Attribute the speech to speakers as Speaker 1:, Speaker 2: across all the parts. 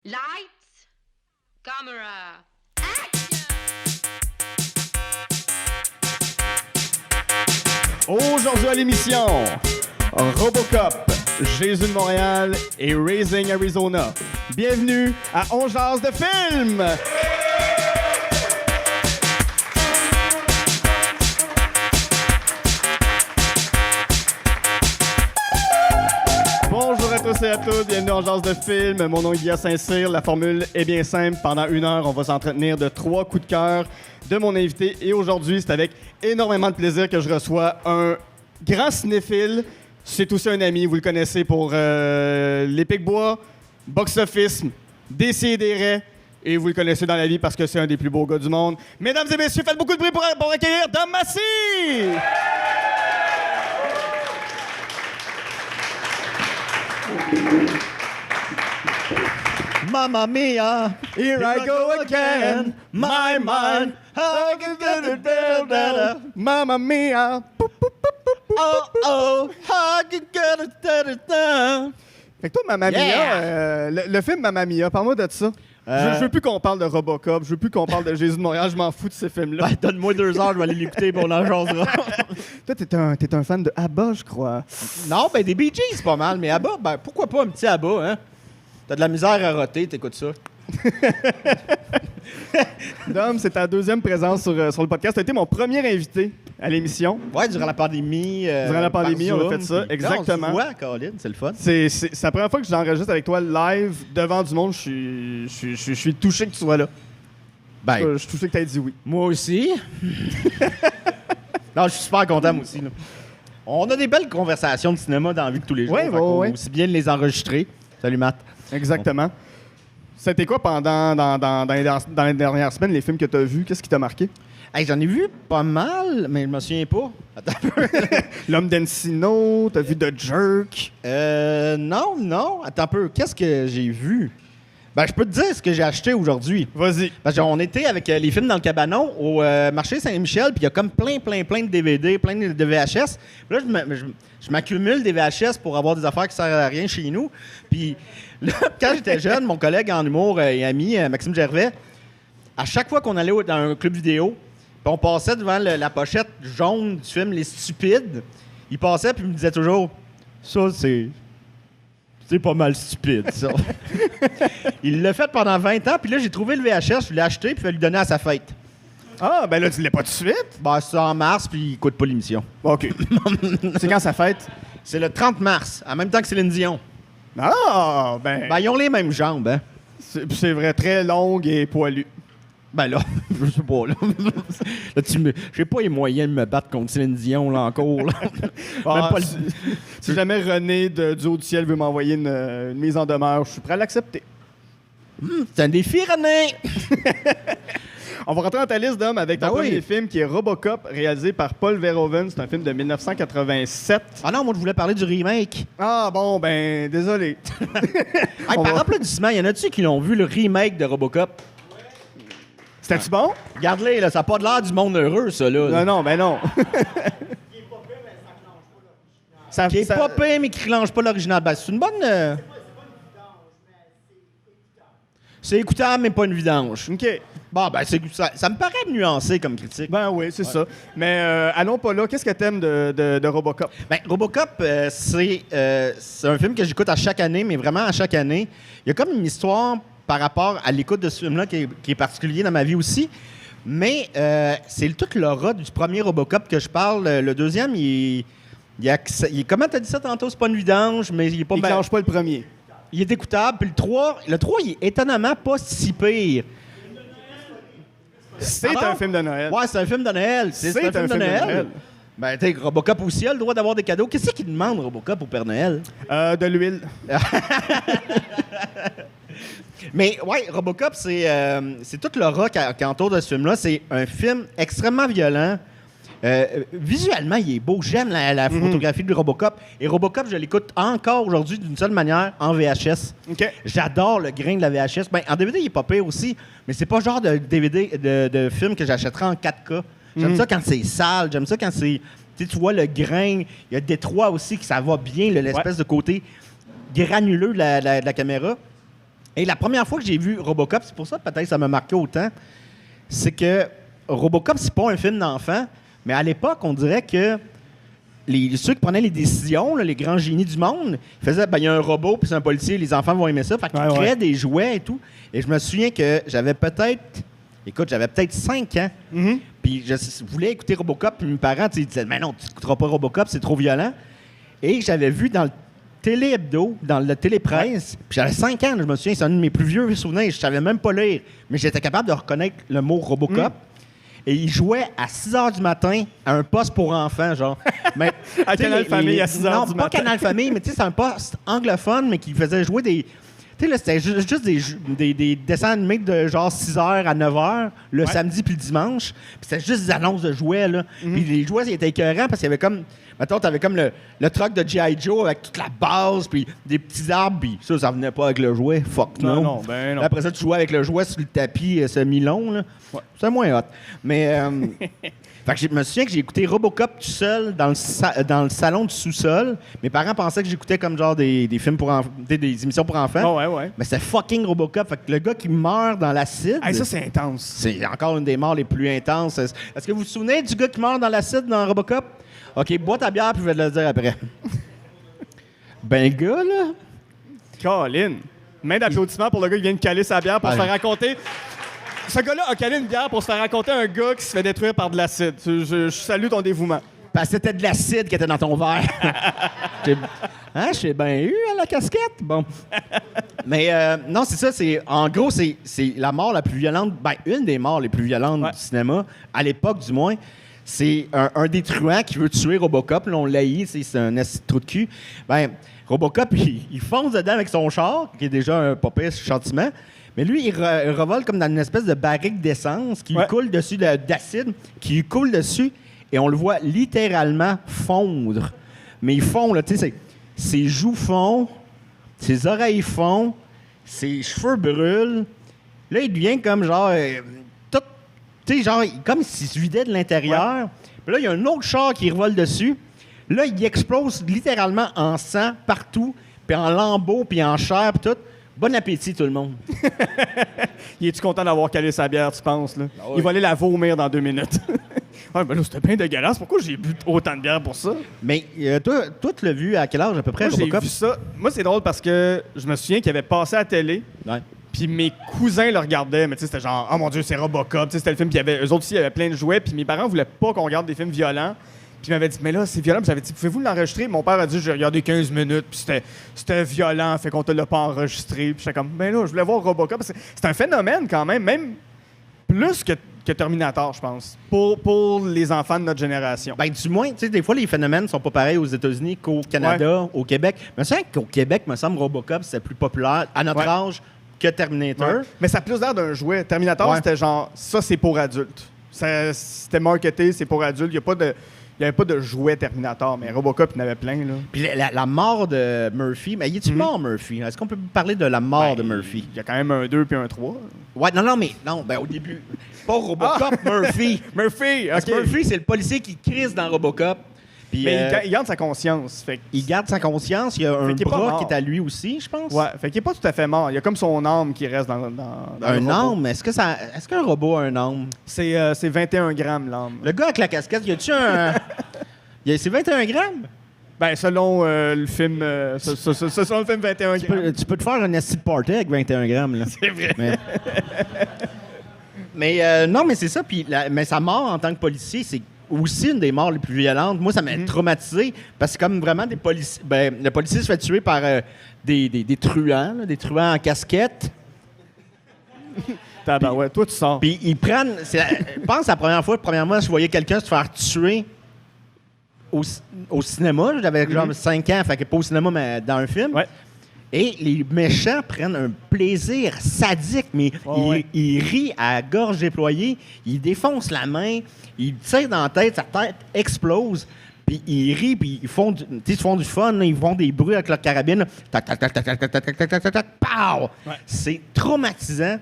Speaker 1: Lights, camera,
Speaker 2: Aujourd'hui à l'émission, Robocop, Jésus de Montréal et Raising Arizona. Bienvenue à On jase de film! Bonjour à tous et à toutes, bienvenue en Jase de film. Mon nom est Guillaume Saint-Cyr. La formule est bien simple. Pendant 1 heure, on va s'entretenir de 3 coups de cœur de mon invité. Et aujourd'hui, c'est avec énormément de plaisir que je reçois un grand cinéphile. C'est aussi un ami, vous le connaissez pour Les Pic-Bois, Box Office, Décideret. Et vous le connaissez dans la vie parce que c'est un des plus beaux gars du monde. Mesdames et messieurs, faites beaucoup de bruit pour accueillir Dom Massy!
Speaker 3: Mamma mia,
Speaker 2: Here I go again, my mind, I can get it better. Mamma mia.
Speaker 3: oh oh, I can get it down.
Speaker 2: Fait que toi, Mamma
Speaker 3: Yeah.
Speaker 2: Mia, le film Mamma Mia, parle-moi de ça. Je veux plus qu'on parle de Robocop, je veux plus qu'on parle de Jésus de Montréal, je m'en fous de ces films-là.
Speaker 3: Ben, donne-moi 2 heures, je vais aller l'écouter pour l'en jasera.
Speaker 2: Toi, t'es un fan de ABBA, je crois.
Speaker 3: Non, ben des Bee Gees, c'est pas mal, mais ABBA, ben pourquoi pas un petit ABBA, hein? T'as de la misère à roter, t'écoutes ça.
Speaker 2: Dom, c'est ta deuxième présence sur le podcast. T'as été mon premier invité à l'émission.
Speaker 3: Ouais, durant la pandémie.
Speaker 2: Durant la pandémie,
Speaker 3: par
Speaker 2: on a
Speaker 3: Zoom,
Speaker 2: fait ça,
Speaker 3: puis-
Speaker 2: exactement.
Speaker 3: Non, on se voit, Colin, c'est le fun.
Speaker 2: C'est la première fois que j'enregistre avec toi live devant du monde. Je suis touché que tu sois là.
Speaker 3: Ben,
Speaker 2: Je suis touché que t'aies dit oui.
Speaker 3: moi aussi. Non, je suis super content, moi aussi. Là. On a des belles conversations de cinéma dans la vie de tous les jours.
Speaker 2: Ouais,
Speaker 3: fait
Speaker 2: ouais,
Speaker 3: qu'on
Speaker 2: ouais.
Speaker 3: aussi bien de les enregistrer. Salut, Matt.
Speaker 2: Exactement. C'était quoi pendant dans les dernières semaines, les films que tu as vus? Qu'est-ce qui t'a marqué?
Speaker 3: Hey, j'en ai vu pas mal, mais je me souviens pas. Attends un peu.
Speaker 2: L'homme d'Encino, t'as vu The Jerk?
Speaker 3: Non. Attends un peu. Qu'est-ce que j'ai vu? Ben, je peux te dire ce que j'ai acheté aujourd'hui.
Speaker 2: Vas-y.
Speaker 3: Parce qu'on était avec les films dans le cabanon au marché Saint-Michel, puis il y a comme plein de DVD, plein de VHS. Puis là, je m'accumule des VHS pour avoir des affaires qui servent à rien chez nous. Puis là, quand j'étais jeune, mon collègue en humour et ami, Maxime Gervais, à chaque fois qu'on allait dans un club vidéo, puis on passait devant la pochette jaune du film Les Stupides, il passait puis il me disait toujours « Ça, c'est pas mal stupide, ça. » Il l'a fait pendant 20 ans, puis là, j'ai trouvé le VHS, je l'ai acheté, puis je vais lui donner à sa fête.
Speaker 2: Ah, ben là, tu l'as pas tout de suite?
Speaker 3: Ben, c'est en mars, puis il coûte pas l'émission.
Speaker 2: OK. C'est quand ça fête?
Speaker 3: C'est le 30 mars, en même temps que Céline Dion.
Speaker 2: Ah, ben...
Speaker 3: Ben, ils ont les mêmes jambes, hein?
Speaker 2: c'est vrai, très longue et poilue.
Speaker 3: Ben là, je sais pas, là. Là, j'ai pas les moyens de me battre contre Céline Dion, là, encore, là.
Speaker 2: Ah,
Speaker 3: Même pas le-
Speaker 2: si jamais René du Haut du Ciel veut m'envoyer une mise en demeure, je suis prêt à l'accepter.
Speaker 3: C'est un défi, René!
Speaker 2: On va rentrer dans ta liste, d'hommes, avec ton
Speaker 3: Ben oui.
Speaker 2: premier film qui est Robocop, réalisé par Paul Verhoeven. C'est un film de 1987.
Speaker 3: Ah non, moi, je voulais parler du remake.
Speaker 2: Ah bon, ben, désolé.
Speaker 3: Hey,
Speaker 2: On
Speaker 3: par
Speaker 2: va-
Speaker 3: applaudissement, y en a-tu qui l'ont vu, le remake de Robocop?
Speaker 2: C'était-tu bon?
Speaker 3: Regarde-les, là, ça n'a pas de l'air du monde heureux, ça, là.
Speaker 2: Non, ben non. Ça,
Speaker 3: Qui est
Speaker 2: ça-
Speaker 3: pas pire, mais qui relange pas l'original. Ben, c'est une bonne... C'est écoutable, mais pas une vidange.
Speaker 2: OK.
Speaker 3: Bon, ben, ça me paraît nuancé comme critique.
Speaker 2: Ben oui, c'est ça. Mais allons pas là. Qu'est-ce que t'aimes de Robocop?
Speaker 3: Ben, Robocop, c'est un film que j'écoute à chaque année, mais vraiment à chaque année. Il y a comme une histoire par rapport à l'écoute de ce film-là qui est particulier dans ma vie aussi. Mais c'est toute l'aura du premier Robocop que je parle. Le deuxième, il est comment t'as dit ça tantôt? C'est pas une vidange, mais il est pas...
Speaker 2: Il clenche pas le premier.
Speaker 3: Il est écoutable. Puis le 3, il est étonnamment pas si pire.
Speaker 2: C'est
Speaker 3: Ah bon?
Speaker 2: un film de Noël.
Speaker 3: Ouais, c'est un film de Noël. C'est un film de Noël. Ben, tu sais, Robocop aussi a le droit d'avoir des cadeaux. Qu'est-ce qu'il demande, Robocop, au Père Noël?
Speaker 2: De l'huile.
Speaker 3: Mais ouais, Robocop, c'est toute l'aura qui entoure de ce film-là. C'est un film extrêmement violent. Visuellement, il est beau. J'aime la photographie de Robocop. Et Robocop, je l'écoute encore aujourd'hui d'une seule manière, en VHS.
Speaker 2: OK.
Speaker 3: J'adore le grain de la VHS. Ben, en DVD, il est pas pire aussi, mais c'est pas le genre de DVD de film que j'achèterais en 4K. J'aime ça quand c'est sale. J'aime ça quand c'est... Tu vois le grain. Il y a Détroit aussi, que ça va bien, l'espèce de côté granuleux de la caméra. Et la première fois que j'ai vu Robocop, c'est pour ça peut-être que ça m'a marqué autant, c'est que Robocop, c'est pas un film d'enfant, mais à l'époque, on dirait que ceux qui prenaient les décisions, là, les grands génies du monde, ils faisaient, il y a un robot, puis c'est un policier, les enfants vont aimer ça. Fait qu'ils créaient des jouets et tout. Et je me souviens que j'avais peut-être 5 ans. Puis je voulais écouter Robocop, puis mes parents disaient, mais non, tu n'écouteras pas Robocop, c'est trop violent. Et j'avais vu dans le télé-hebdo, dans le télépresse, puis j'avais 5 ans, là, je me souviens, c'est un de mes plus vieux souvenirs, je savais même pas lire, mais j'étais capable de reconnaître le mot Robocop. Et il jouait à 6 h du matin à un poste pour enfants, genre. Mais,
Speaker 2: à Canal Famille à 6 h du matin.
Speaker 3: Non, pas Canal Famille, mais tu sais, c'est un poste anglophone, mais qui faisait jouer des... Tu sais, là, c'était juste des dessins animés de genre 6 h à 9 h, le samedi puis le dimanche. Puis c'était juste des annonces de jouets, là. Puis les jouets, ils étaient écœurants parce qu'il y avait comme... Mettons, t'avais comme le truck de G.I. Joe avec toute la base, puis des petits arbres, puis ça venait pas avec le jouet. Fuck no.
Speaker 2: Non, ben non.
Speaker 3: Là, après ça, tu jouais avec le jouet sur le tapis semi-long, là. Ouais. C'est moins hot. Mais... fait que je me souviens que j'ai écouté Robocop tout seul dans le salon du sous-sol. Mes parents pensaient que j'écoutais comme genre des films pour enfants, des émissions pour enfants.
Speaker 2: Oh, ouais.
Speaker 3: Mais c'était fucking Robocop. Fait que le gars qui meurt dans l'acide...
Speaker 2: Hey, ça, c'est intense.
Speaker 3: C'est encore une des morts les plus intenses. Est-ce que vous vous souvenez du gars qui meurt dans l'acide dans Robocop? OK, bois ta bière, puis je vais te le dire après. Ben, le gars, là...
Speaker 2: Colin. Main d'applaudissement pour le gars qui vient de caler sa bière pour se faire raconter... Ce gars-là a calé une bière pour se faire raconter un gars qui se fait détruire par de l'acide. Je salue ton dévouement.
Speaker 3: Parce que c'était de l'acide qui était dans ton verre. Je t'ai bien eu à la casquette. Bon. Mais non, c'est ça. En gros, c'est la mort la plus violente. Ben, une des morts les plus violentes du cinéma, à l'époque du moins. C'est un des truands qui veut tuer Robocop. Là, on l'haït, c'est un trou de cul. Ben, Robocop, il fonce dedans avec son char, qui est déjà un pas pire châtiment. Mais lui, il revole comme dans une espèce de barrique d'essence qui lui coule dessus, d'acide, qui lui coule dessus, et on le voit littéralement fondre. Mais il fond, là, tu sais, ses joues fondent, ses oreilles fondent, ses cheveux brûlent. Là, il devient comme genre... tu sais, genre, comme s'il se vidait de l'intérieur. Puis là, il y a un autre char qui revole dessus. Là, il explose littéralement en sang partout, puis en lambeaux, puis en chair, puis tout. Bon appétit, tout le monde.
Speaker 2: Il est-tu content d'avoir calé sa bière, tu penses, là?
Speaker 3: Ah oui.
Speaker 2: Il va aller la vomir dans 2 minutes. Ben là, c'était bien dégueulasse. Pourquoi j'ai bu autant de bière pour ça?
Speaker 3: Mais toi, tu l'as vu à quel âge, à peu près,
Speaker 2: Moi, j'ai
Speaker 3: Robocop?
Speaker 2: vu ça. Moi, c'est drôle parce que je me souviens qu'il avait passé à la télé.
Speaker 3: Ouais.
Speaker 2: Puis mes cousins le regardaient, mais tu sais, c'était genre, oh mon Dieu, c'est Robocop. Tu sais, c'était le film, puis eux autres aussi, il y avait plein de jouets. Puis mes parents voulaient pas qu'on regarde des films violents. Puis ils m'avaient dit, mais là, c'est violent. Puis j'avais dit, pouvez-vous l'enregistrer? Mon père a dit, j'ai regardé 15 minutes, puis c'était violent, fait qu'on te l'a pas enregistré. Puis j'étais comme, ben là, je voulais voir Robocop. C'est un phénomène quand même plus que Terminator, je pense, pour les enfants de notre génération.
Speaker 3: Ben, du moins, tu sais, des fois, les phénomènes sont pas pareils aux États-Unis qu'au Canada, au Québec. Mais c'est vrai qu'au Québec, me semble, Robocop, c'est plus populaire à notre âge que Terminator.
Speaker 2: Ouais. Mais ça a plus l'air d'un jouet. Terminator, c'était genre, ça, c'est pour adultes. C'était marketé, c'est pour adultes. Il n'y avait pas de jouet Terminator, mais Robocop, il y en avait plein, là.
Speaker 3: Puis la mort de Murphy, mais il est-tu mort, Murphy? Est-ce qu'on peut parler de la mort de Murphy?
Speaker 2: Il y a quand même un 2 puis un 3.
Speaker 3: Ouais, non, au début. Pas Robocop, Murphy.
Speaker 2: Murphy,
Speaker 3: Parce que Murphy, c'est le policier qui crise dans Robocop. Puis,
Speaker 2: mais il garde sa conscience. Fait
Speaker 3: il garde sa conscience. Il y a un
Speaker 2: qu'il est
Speaker 3: bras
Speaker 2: pas
Speaker 3: qui est à lui aussi, je pense.
Speaker 2: Ouais, fait qu'il n'est pas tout à fait mort. Il y a comme son âme qui reste dans
Speaker 3: un âme? Est-ce qu'un robot a un âme?
Speaker 2: C'est 21 grammes, l'âme.
Speaker 3: Le gars avec la casquette, y a-tu un... C'est 21 grammes?
Speaker 2: Ben, selon le film... selon le film 21 grammes.
Speaker 3: Tu peux te faire un acid party avec 21 grammes, là.
Speaker 2: C'est vrai.
Speaker 3: Mais non, mais c'est ça. Puis mais sa mort en tant que policier, c'est aussi une des morts les plus violentes. Moi, ça m'a traumatisé parce que comme vraiment des policiers... Ben, le policier se fait tuer par des truands, là, des truands en casquette.
Speaker 2: Ouais, toi, tu sors.
Speaker 3: Puis ils prennent... Je pense que la première fois, je voyais quelqu'un se faire tuer au cinéma. J'avais genre 5 ans, fait que pas au cinéma, mais dans un film.
Speaker 2: Ouais.
Speaker 3: Et les méchants prennent un plaisir sadique, mais ils rient à gorge déployée, ils défoncent la main, ils tirent dans la tête, sa tête explose, puis ils rient, puis ils font du fun, là, ils font des bruits avec leur carabine. Là. Tac, tac, tac, tac, tac, tac, tac, tac, tac, tac, tac, pow! Ouais. C'est traumatisant.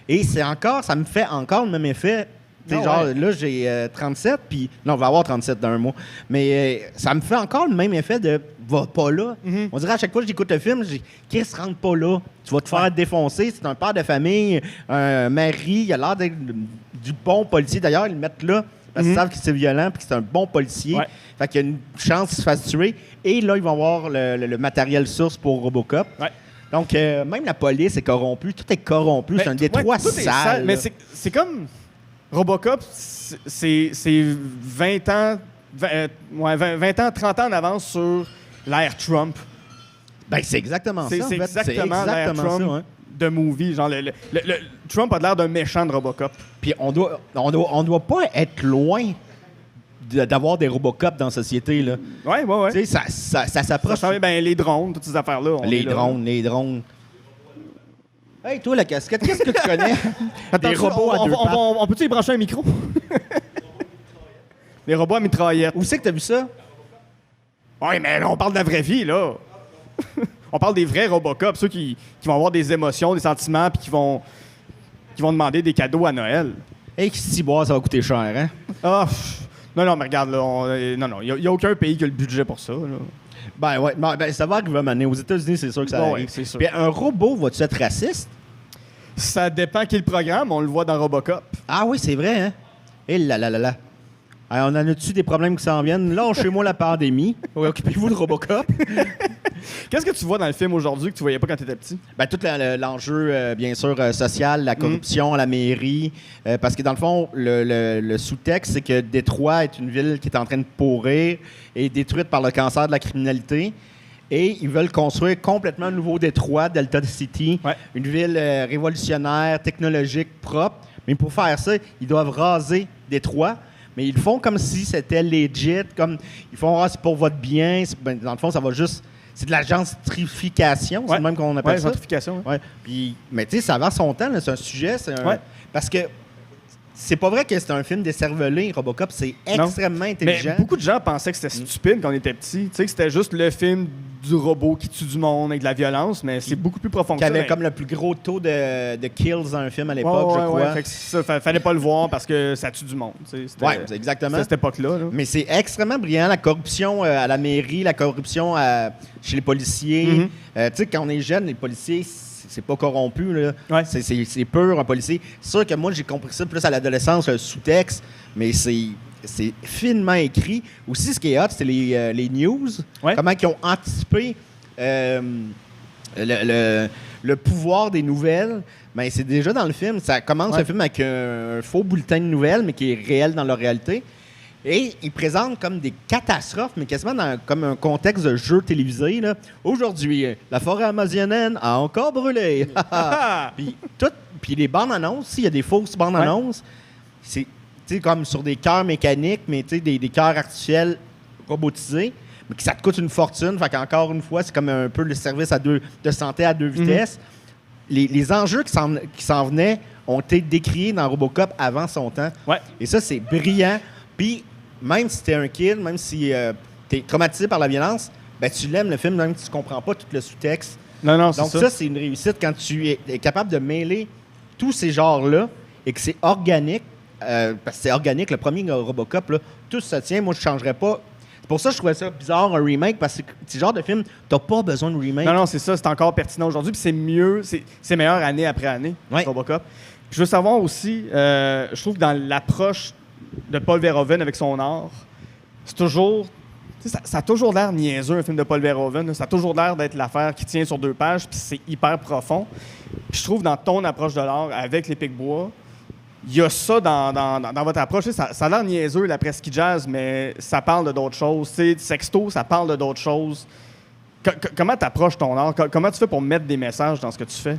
Speaker 3: Et ça me fait encore le même effet. Là, j'ai 37, puis... Non, on va avoir 37 dans un mois. Mais ça me fait encore le même effet de va pas là. On dirait à chaque fois que j'écoute le film, je dis Chris, rentre pas là. Tu vas te faire défoncer. C'est un père de famille, un mari. Il a l'air d'être du bon policier. D'ailleurs, ils le mettent là parce qu'ils savent que c'est violent et que c'est un bon policier.
Speaker 2: Ouais.
Speaker 3: Fait qu'il y a une chance qu'il se fasse tuer. Et là, ils vont avoir le matériel source pour Robocop.
Speaker 2: Ouais.
Speaker 3: Donc, même la police est corrompue. Tout est corrompu. C'est un détroit
Speaker 2: tout est
Speaker 3: sale.
Speaker 2: Mais c'est comme Robocop, c'est 20 ans, 20 ans, 30 ans en avance sur l'ère Trump.
Speaker 3: Ben, c'est exactement
Speaker 2: C'est
Speaker 3: ça. en fait.
Speaker 2: exactement l'ère Trump
Speaker 3: ça, hein.
Speaker 2: de movie. Genre, Trump a l'air d'un méchant de Robocop.
Speaker 3: Puis on doit pas être loin d'avoir des Robocop dans la société. Là.
Speaker 2: Ouais.
Speaker 3: Tu sais, ça s'approche.
Speaker 2: Les drones, toutes ces affaires-là.
Speaker 3: Les drones. Hey, toi, la casquette, qu'est-ce que tu connais?
Speaker 2: Attends,
Speaker 3: Des robots à deux pattes.
Speaker 2: on peut-tu y brancher un micro? Les robots à mitraillettes.
Speaker 3: Où c'est que t'as vu ça?
Speaker 2: Oui, mais là, on parle de la vraie vie, là. On parle des vrais Robocop, ceux qui vont avoir des émotions, des sentiments, puis qui vont demander des cadeaux à Noël.
Speaker 3: Hey, si boire, ça va coûter cher, hein?
Speaker 2: Ah, non, mais regarde, là, il n'y a aucun pays qui a le budget pour ça, là.
Speaker 3: Ben ouais, ça va arriver à un moment donné. Aux États-Unis, c'est sûr que ça
Speaker 2: Ouais,
Speaker 3: arrive.
Speaker 2: c'est sûr.
Speaker 3: Puis un robot, va-tu être raciste?
Speaker 2: Ça dépend qui est le programme, on le voit dans Robocop.
Speaker 3: Ah oui, c'est vrai, hein? Et là. Alors, on en a-tu des problèmes qui s'en viennent? Lâchez-moi la pandémie. Ouais, occupez-vous de Robocop.
Speaker 2: Qu'est-ce que tu vois dans le film aujourd'hui que tu voyais pas quand tu étais petit?
Speaker 3: Ben, tout l'enjeu, bien sûr, social, la corruption à la mairie. Parce que, dans le fond, le sous-texte, c'est que Détroit est une ville qui est en train de pourrir et détruite par le cancer de la criminalité. Et ils veulent construire complètement un nouveau Détroit, Delta City, une ville révolutionnaire, technologique, propre. Mais pour faire ça, ils doivent raser Détroit. Mais ils le font comme si c'était legit, comme ils font c'est pour votre bien. Ben, dans le fond, ça va juste. C'est de la gentrification, c'est le même qu'on appelle ça.
Speaker 2: Gentrification.
Speaker 3: Ouais. Puis, mais tu sais, ça va son temps, là, c'est un sujet. Parce que c'est pas vrai que c'est un film décervelé, Robocop. C'est extrêmement intelligent.
Speaker 2: Mais beaucoup de gens pensaient que c'était stupide quand on était petit. Tu sais, que c'était juste le film du robot qui tue du monde avec de la violence, mais c'est beaucoup plus profond que ça.
Speaker 3: Qui avait comme le plus gros taux de kills dans un film à l'époque, je crois.
Speaker 2: Fait que ça, fallait pas le voir parce que ça tue du monde.
Speaker 3: Oui, exactement.
Speaker 2: C'est cette époque-là. Là.
Speaker 3: Mais c'est extrêmement brillant, la corruption à la mairie, la corruption chez les policiers. Tu sais, quand on est jeune, les policiers, c'est pas corrompu. Là.
Speaker 2: Ouais.
Speaker 3: C'est pur, un policier. C'est sûr que moi, j'ai compris ça plus à l'adolescence, le sous-texte, mais c'est finement écrit. Aussi, ce qui est hot, c'est les news.
Speaker 2: Ouais.
Speaker 3: Comment ils ont anticipé le pouvoir des nouvelles. Ben, c'est déjà dans le film. Ça commence le film avec un faux bulletin de nouvelles, mais qui est réel dans la réalité. Et ils présentent comme des catastrophes, mais quasiment comme un contexte de jeu télévisé. Là. Aujourd'hui, la forêt amazonienne a encore brûlé. Puis les bandes annonces, il y a des fausses bandes annonces. C'est comme sur des cœurs mécaniques, mais des cœurs artificiels robotisés, mais que ça te coûte une fortune. Fait qu'encore une fois, c'est comme un peu le service de santé à deux vitesses. Les enjeux qui s'en venaient ont été décriés dans Robocop avant son temps. Ouais. Et ça, c'est brillant. Puis, même si t'es un kid, même si t'es traumatisé par la violence, ben tu l'aimes le film, même si tu comprends pas tout le sous-texte.
Speaker 2: Non,
Speaker 3: donc ça, c'est une réussite quand tu es capable de mêler tous ces genres-là et que c'est organique. Parce que c'est organique, le premier Robocop, là, tout se tient. Moi, je changerais pas. C'est pour ça que je trouvais ça bizarre, un remake, parce que ce genre de film, t'as pas besoin de remake.
Speaker 2: Non, c'est ça, c'est encore pertinent aujourd'hui, puis c'est mieux, c'est meilleur année après année, Robocop. Puis je veux savoir aussi, je trouve que dans l'approche de Paul Verhoeven avec son art, c'est toujours... Ça a toujours l'air niaiseux, un film de Paul Verhoeven. Ça a toujours l'air d'être l'affaire qui tient sur 2 pages, puis c'est hyper profond. Puis je trouve dans ton approche de l'art avec les Pic-Bois, il y a ça dans votre approche. Ça a l'air niaiseux, la presqu'île jazz, mais ça parle de d'autres choses. Sexto, ça parle de d'autres choses. Comment tu approches ton art? Comment tu fais pour mettre des messages dans ce que tu fais?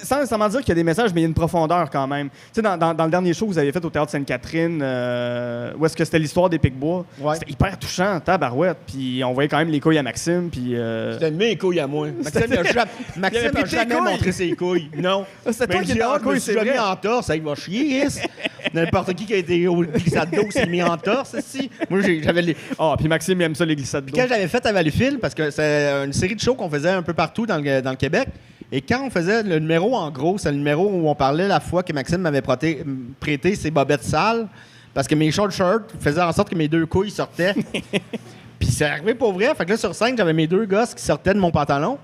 Speaker 2: Sans nécessairement dire qu'il y a des messages, mais il y a une profondeur quand même. Dans le dernier show que vous avez fait au Théâtre Sainte-Catherine, où est-ce que c'était l'histoire des Pic-Bois, c'était hyper touchant, tabarouette. Puis on voyait quand même les couilles à Maxime.
Speaker 3: C'était mes couilles à moi. Maxime n'a jamais montré ses couilles. Non.
Speaker 2: C'était toi qui étais en couilles, c'est vrai.
Speaker 3: mis en torse, ça va chier. N'importe qui a été au glissade d'eau s'est mis en torse ici. Moi, j'avais les...
Speaker 2: puis Maxime, il aime ça, les glissades d'eau.
Speaker 3: Quand j'avais fait à Valleyfield, parce que c'est une série de shows qu'on faisait un peu partout dans le Québec, et quand on faisait le numéro, en gros, c'est le numéro où on parlait la fois que Maxime m'avait prêté ses bobettes sales, parce que mes short shirts faisaient en sorte que mes 2 couilles sortaient. Puis c'est arrivé pour vrai. Fait que là, sur scène, j'avais mes 2 gosses qui sortaient de mon pantalon.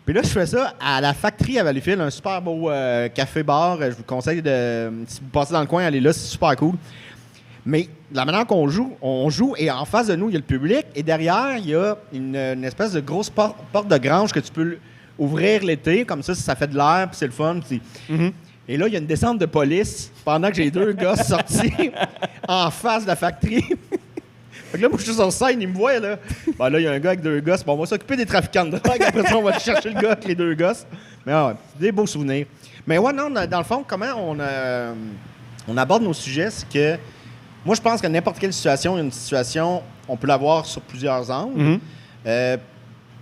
Speaker 3: Puis là, je fais ça à la Factory à Valleyfield, un super beau café-bar. Je vous conseille de... Si vous passez dans le coin, allez là, c'est super cool. Mais la manière qu'on joue, on joue et en face de nous, il y a le public. Et derrière, il y a une espèce de grosse porte de grange que tu peux ouvrir l'été. Comme ça fait de l'air, puis c'est le fun. Et là, il y a une descente de police pendant que j'ai 2 gosses sortis en face de la Factory. Fait que là, moi, je suis sur scène, il me voit, là. Ben là, il y a un gars avec 2 gosses. Bon, on va s'occuper des trafiquants de drogue. Après ça, on va aller chercher le gars avec les 2 gosses. Mais ouais, des beaux souvenirs. Mais ouais, non, dans le fond, comment on aborde nos sujets, c'est que moi, je pense que n'importe quelle situation, une situation, on peut la voir sur plusieurs angles.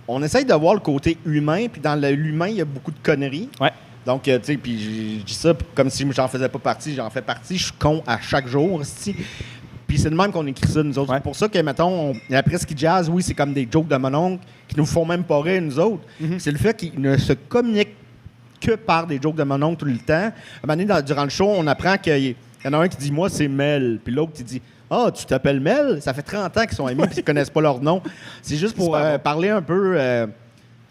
Speaker 3: On essaye de voir le côté humain, puis dans l'humain, il y a beaucoup de conneries.
Speaker 2: Ouais.
Speaker 3: Donc, tu sais, puis je dis ça comme si j'en faisais pas partie. J'en fais partie. Je suis con à chaque jour, Puis c'est de même qu'on écrit ça, nous autres.
Speaker 2: Ouais.
Speaker 3: C'est pour ça que, mettons, la Presqu'île Jazz, oui, c'est comme des jokes de mon oncle qui nous font même pas rire, nous autres. C'est le fait qu'ils ne se communiquent que par des jokes de mon oncle tout le temps. À un moment donné, durant le show, on apprend qu'il y en a un qui dit « Moi, c'est Mel ». Puis l'autre qui dit « Ah, tu t'appelles Mel? » Ça fait 30 ans qu'ils sont amis et qu'ils ne connaissent pas leur nom. C'est juste pour parler un peu...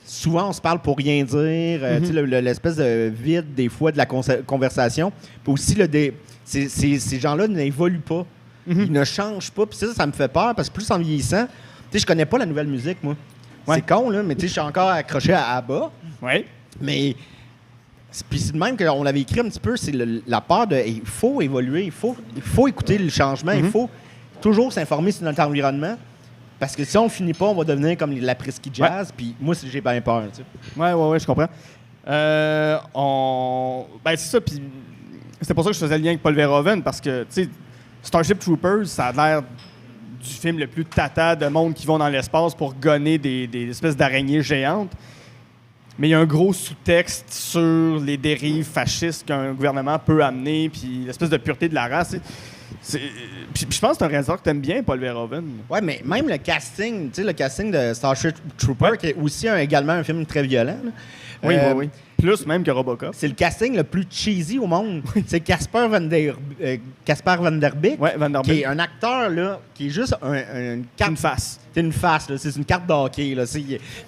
Speaker 3: souvent, on se parle pour rien dire. Tu sais, l'espèce de vide, des fois, de la conversation. Puis aussi, ces gens-là n'évoluent pas. Ils ne changent pas. Puis ça me fait peur parce que plus en vieillissant, tu sais, je connais pas la nouvelle musique, moi.
Speaker 2: Ouais.
Speaker 3: C'est con, là, mais tu sais, je suis encore accroché à ABBA.
Speaker 2: Oui.
Speaker 3: Mais puis c'est de même qu'on l'avait écrit un petit peu, c'est la peur de il faut évoluer, il faut écouter le changement, il faut toujours s'informer sur notre environnement. Parce que si on ne finit pas, on va devenir comme la Presqu'île Jazz. Puis moi, j'ai bien peur. Tu sais.
Speaker 2: Ouais, je comprends. Ben, c'est ça. Puis c'est pour ça que je faisais le lien avec Paul Verhoeven, parce que, tu sais, Starship Troopers, ça a l'air du film le plus tata de monde qui vont dans l'espace pour gonner des espèces d'araignées géantes. Mais il y a un gros sous-texte sur les dérives fascistes qu'un gouvernement peut amener, puis l'espèce de pureté de la race. Puis je pense que c'est un réalisateur que t'aimes bien, Paul Verhoeven.
Speaker 3: Ouais, mais même le casting, tu sais, le casting de Starship Trooper, qui est aussi également un film très violent. Là.
Speaker 2: Oui. Plus même que Robocop.
Speaker 3: C'est le casting le plus cheesy au monde. C'est Casper Van Der Beek,
Speaker 2: Ouais, Van Der
Speaker 3: qui
Speaker 2: Beek.
Speaker 3: est un acteur là, qui est juste une carte.
Speaker 2: Une face.
Speaker 3: C'est une face, là. C'est une carte d'hockey. Il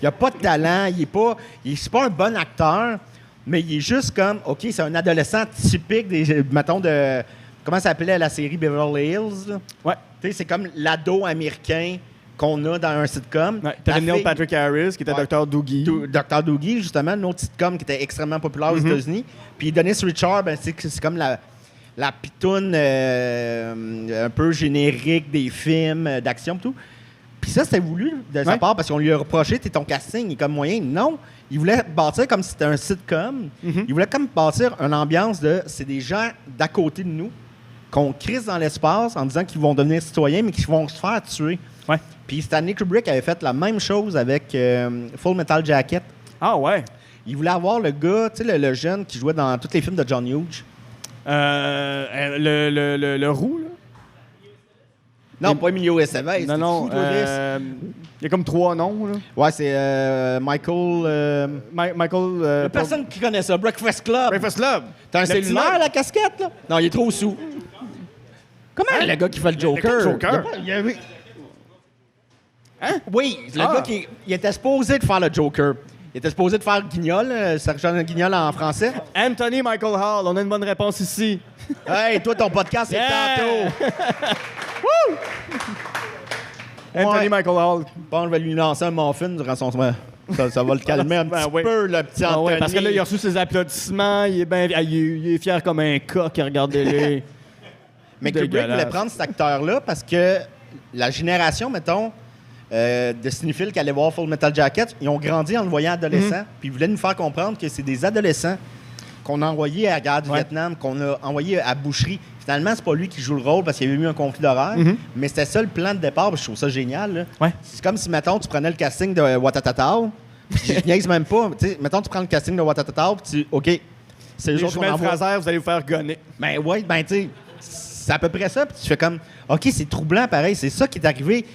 Speaker 3: n'a pas de talent, c'est pas un bon acteur, mais il est juste comme, OK, c'est un adolescent typique mettons, de... Comment ça s'appelait la série Beverly Hills? Là?
Speaker 2: Ouais.
Speaker 3: Tu sais, c'est comme l'ado américain qu'on a dans un sitcom.
Speaker 2: Ouais. T'avais Neil Patrick Harris, qui était Dr. Doogie.
Speaker 3: Dr. Doogie, justement, un autre sitcom qui était extrêmement populaire aux États-Unis. Puis Dennis Richard, ben, c'est comme la pitoune un peu générique des films d'action et tout. Puis ça, c'était voulu de sa part parce qu'on lui a reproché, t'es ton casting, il est comme moyen. Non, il voulait bâtir comme si c'était un sitcom. Il voulait comme bâtir une ambiance de c'est des gens d'à côté de nous qu'on crisse dans l'espace en disant qu'ils vont devenir citoyens, mais qu'ils vont se faire tuer.
Speaker 2: Ouais.
Speaker 3: Puis Stanley Kubrick avait fait la même chose avec Full Metal Jacket.
Speaker 2: Ah ouais.
Speaker 3: Il voulait avoir le gars, tu sais, le jeune qui jouait dans tous les films de John Hughes.
Speaker 2: Le roux, là?
Speaker 3: Non, pas Emilio Estevez.
Speaker 2: Non. Il y a comme 3 noms, là.
Speaker 3: Ouais, c'est Michael...
Speaker 2: Michael...
Speaker 3: La personne qui connaît ça, Breakfast Club.
Speaker 2: Breakfast Club.
Speaker 3: T'as un
Speaker 2: Le petit
Speaker 3: cellulaire,
Speaker 2: mec.
Speaker 3: la casquette, là? Non, il est trop sous. Comment le gars qui fait le Joker?
Speaker 2: Le Joker?
Speaker 3: Hein? Oui, le
Speaker 2: Ah.
Speaker 3: gars qui il était supposé de faire le Joker. Il était supposé de faire Guignol, Sergent Guignol en français.
Speaker 2: Anthony Michael Hall. On a une bonne réponse ici.
Speaker 3: Hey, toi, ton podcast, c'est tantôt.
Speaker 2: Anthony
Speaker 3: Ouais.
Speaker 2: Michael Hall.
Speaker 3: Bon, je vais lui lancer un muffin durant son soin. Ça va le calmer un
Speaker 2: Ben
Speaker 3: petit
Speaker 2: oui.
Speaker 3: peu, le petit
Speaker 2: Ah
Speaker 3: Anthony.
Speaker 2: ouais, parce que là, il a reçu ses applaudissements. Il est fier comme un coq. Regardez-les.
Speaker 3: Mais Kubrick
Speaker 2: Dégueulasse.
Speaker 3: voulait prendre cet acteur-là parce que la génération, mettons, de cinéphiles qui allaient voir Full Metal Jacket, ils ont grandi en le voyant adolescent. Puis ils voulaient nous faire comprendre que c'est des adolescents qu'on a envoyés à la guerre du Vietnam, qu'on a envoyés à Boucherie. Finalement, c'est pas lui qui joue le rôle parce qu'il y avait eu un conflit d'horaire, mais c'était ça le plan de départ. Puis je trouve ça génial. Là.
Speaker 2: Ouais.
Speaker 3: C'est comme si, mettons, tu prenais le casting de Watatatao, puis je niaise même pas. T'sais, mettons, tu prends le casting de Watatatao, puis tu... OK, c'est
Speaker 2: Les
Speaker 3: eux autres qu'on
Speaker 2: jumelles
Speaker 3: envoie.
Speaker 2: Fraser, vous allez vous faire gonner.
Speaker 3: Ben ouais, ben tu sais, c'est à peu près ça. Puis tu fais comme, OK, c'est troublant pareil. C'est ça qui est arrivé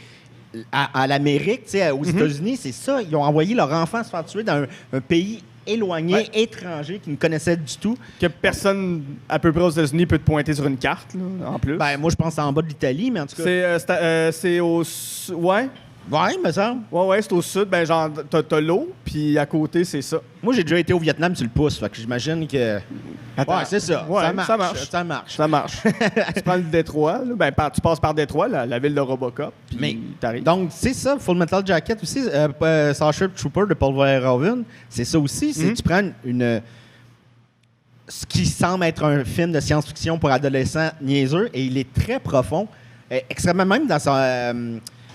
Speaker 3: à l'Amérique, tu sais, aux États-Unis. C'est ça. Ils ont envoyé leur enfant se faire tuer dans un pays éloigné, étranger, qu'ils ne connaissaient du tout.
Speaker 2: Que personne, à peu près aux États-Unis, peut te pointer sur une carte, là, en plus.
Speaker 3: Ben moi, je pense que c'est en bas de l'Italie, mais en tout cas...
Speaker 2: C'est au... Ouais?
Speaker 3: Ouais, me semble.
Speaker 2: Ouais, c'est au sud. Ben, genre, t'as l'eau, puis à côté, c'est ça.
Speaker 3: Moi, j'ai déjà été au Vietnam sur le pouce, fait que j'imagine que...
Speaker 2: Attends.
Speaker 3: Ouais, c'est ça.
Speaker 2: Ouais,
Speaker 3: ça marche.
Speaker 2: ça marche.
Speaker 3: Ça marche.
Speaker 2: Ça marche. Tu prends le Détroit, là, ben, tu passes par Détroit, la ville de Robocop, puis
Speaker 3: Mais,
Speaker 2: t'arrives.
Speaker 3: donc, c'est ça, Full Metal Jacket aussi, Starship Trooper de Paul Verhoeven, c'est ça aussi, c'est que tu prends ce qui semble être un film de science-fiction pour adolescents niaiseux, et il est très profond, extrêmement même dans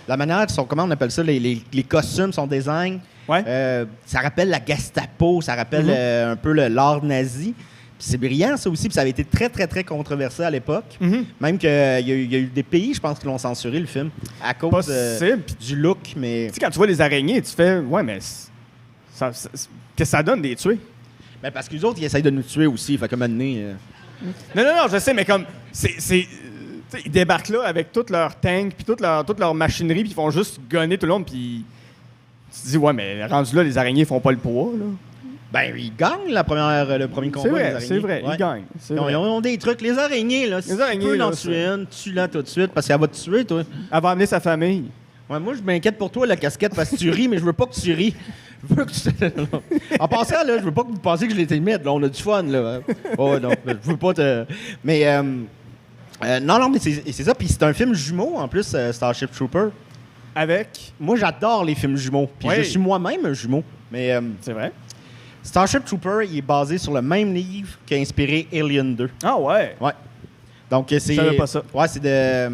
Speaker 3: la manière, comment on appelle ça, les costumes, son design.
Speaker 2: Ouais.
Speaker 3: Ça rappelle la Gestapo, ça rappelle un peu l'art nazi. Puis c'est brillant, ça aussi. Puis ça avait été très, très, très controversé à l'époque. Même qu'il y a eu des pays, je pense, qui l'ont censuré, le film, à cause
Speaker 2: Possible.
Speaker 3: du look. Mais
Speaker 2: Tu sais, quand tu vois les araignées, tu fais, ouais, mais qu'est-ce que ça donne des tuer?
Speaker 3: ben, parce que les autres, ils essayent de nous tuer aussi. Fait que un moment donné,
Speaker 2: Non, je sais, mais comme, ils débarquent là avec tout leur tank, puis toute leur machinerie, puis ils font juste gonner tout le monde, puis tu te dis, ouais, mais rendu là, les araignées font pas le poids, là.
Speaker 3: ben, ils gagnent le premier combat.
Speaker 2: C'est vrai,
Speaker 3: les araignées.
Speaker 2: c'est vrai,
Speaker 3: Ouais.
Speaker 2: ils gagnent. c'est
Speaker 3: Ils
Speaker 2: vrai.
Speaker 3: ont des trucs. Les araignées, là, si tu
Speaker 2: araignées,
Speaker 3: peux
Speaker 2: là,
Speaker 3: en tuer une, tue-la tout de suite, parce qu'elle va te tuer, toi.
Speaker 2: Elle va amener sa famille.
Speaker 3: Ouais, moi, je m'inquiète pour toi, la casquette, parce que tu ris, mais je veux pas que tu ris. Je veux que tu... En passant, là, je veux pas que vous pensiez que je l'étais mettre. Là, on a du fun, là. Oh, non, je veux pas te... Mais, non, mais c'est ça. Puis c'est un film jumeau, en plus, Starship Trooper.
Speaker 2: Avec.
Speaker 3: Moi, j'adore les films jumeaux. Puis
Speaker 2: Oui.
Speaker 3: je suis moi-même un jumeau. Mais
Speaker 2: C'est vrai.
Speaker 3: Starship Trooper, il est basé sur le même livre qui a inspiré Alien 2.
Speaker 2: Ah, ouais.
Speaker 3: Ouais. Donc, c'est...
Speaker 2: Je savais pas ça.
Speaker 3: Ouais, c'est de...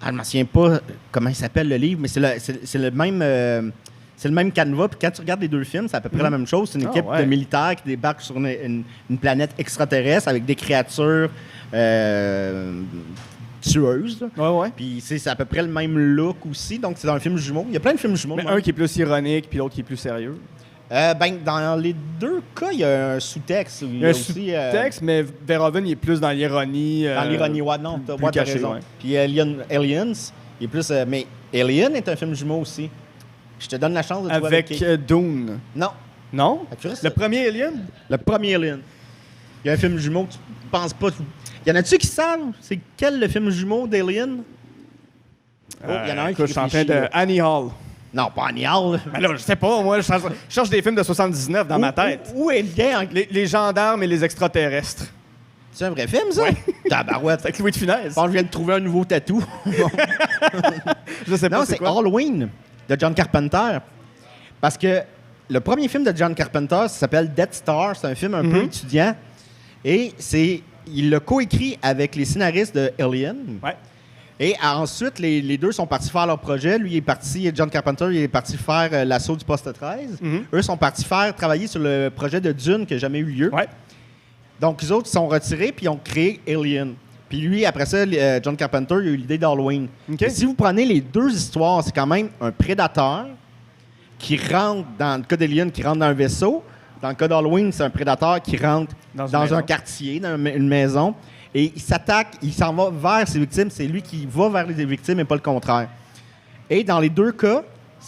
Speaker 3: Ah, je me souviens pas comment il s'appelle le livre, mais c'est le même... c'est le même canevas. Puis quand tu regardes les deux films, c'est à peu près la même chose. C'est une
Speaker 2: Ah,
Speaker 3: équipe
Speaker 2: ouais.
Speaker 3: de militaires qui débarque sur une planète extraterrestre avec des créatures tueuses. Là.
Speaker 2: Ouais.
Speaker 3: Puis c'est à peu près le même look aussi. Donc c'est dans un film jumeau. Il y a plein de films jumeaux.
Speaker 2: Mais
Speaker 3: même.
Speaker 2: un qui est plus ironique, puis l'autre qui est plus sérieux.
Speaker 3: Ben, dans les deux cas, il y a un sous-texte.
Speaker 2: Il y a un sous-texte, mais Verhoeven, il est plus dans l'ironie.
Speaker 3: Dans l'ironie, ouais, non,
Speaker 2: plus
Speaker 3: t'as
Speaker 2: caché,
Speaker 3: raison.
Speaker 2: ouais.
Speaker 3: Puis Aliens, il est plus... mais Alien est un film jumeau aussi. Je te donne la chance de trouver
Speaker 2: Avec Dune.
Speaker 3: Non.
Speaker 2: Non?
Speaker 3: Ah, tu restes-
Speaker 2: Le premier Alien?
Speaker 3: Le premier Alien. Il y a un film jumeau que tu penses pas... Y en a-tu qui savent? C'est quel le film jumeau d'Alien? Oh, il y en a un
Speaker 2: écoute,
Speaker 3: qui
Speaker 2: je suis en train de...
Speaker 3: réfléchit, là.
Speaker 2: Annie Hall.
Speaker 3: Non, pas Annie Hall.
Speaker 2: Ben là, je sais pas, moi, je cherche des films de 79 dans ma tête.
Speaker 3: Où est le gars?
Speaker 2: Les gendarmes et les extraterrestres.
Speaker 3: C'est un vrai film, ça?
Speaker 2: Ouais.
Speaker 3: Tabarouette.
Speaker 2: Avec Louis de Funès.
Speaker 3: Je pense que je viens de trouver un nouveau tatou.
Speaker 2: Je sais pas
Speaker 3: Non,
Speaker 2: c'est
Speaker 3: c'est
Speaker 2: quoi.
Speaker 3: Halloween de John Carpenter. Parce que le premier film de John Carpenter, ça s'appelle Death Star. C'est un film un peu étudiant. Et il l'a coécrit avec les scénaristes de Alien.
Speaker 2: Ouais.
Speaker 3: Et ensuite, les deux sont partis faire leur projet. Lui, John Carpenter, il est parti faire l'assaut du poste 13. Eux sont partis travailler sur le projet de Dune qui n'a jamais eu lieu.
Speaker 2: Ouais.
Speaker 3: Donc, les autres, ils sont retirés puis ils ont créé Alien. Puis lui, après ça, John Carpenter, il a eu l'idée d'Halloween.
Speaker 2: OK.
Speaker 3: Et si vous prenez les deux histoires, c'est quand même un prédateur qui rentre, dans le cas d'Alien, qui rentre dans un vaisseau. Dans le cas d'Halloween, c'est un prédateur qui rentre
Speaker 2: Dans une
Speaker 3: dans
Speaker 2: maison.
Speaker 3: un quartier, dans une maison. Et il s'attaque, il s'en va vers ses victimes. C'est lui qui va vers les victimes et pas le contraire. Et dans les deux cas,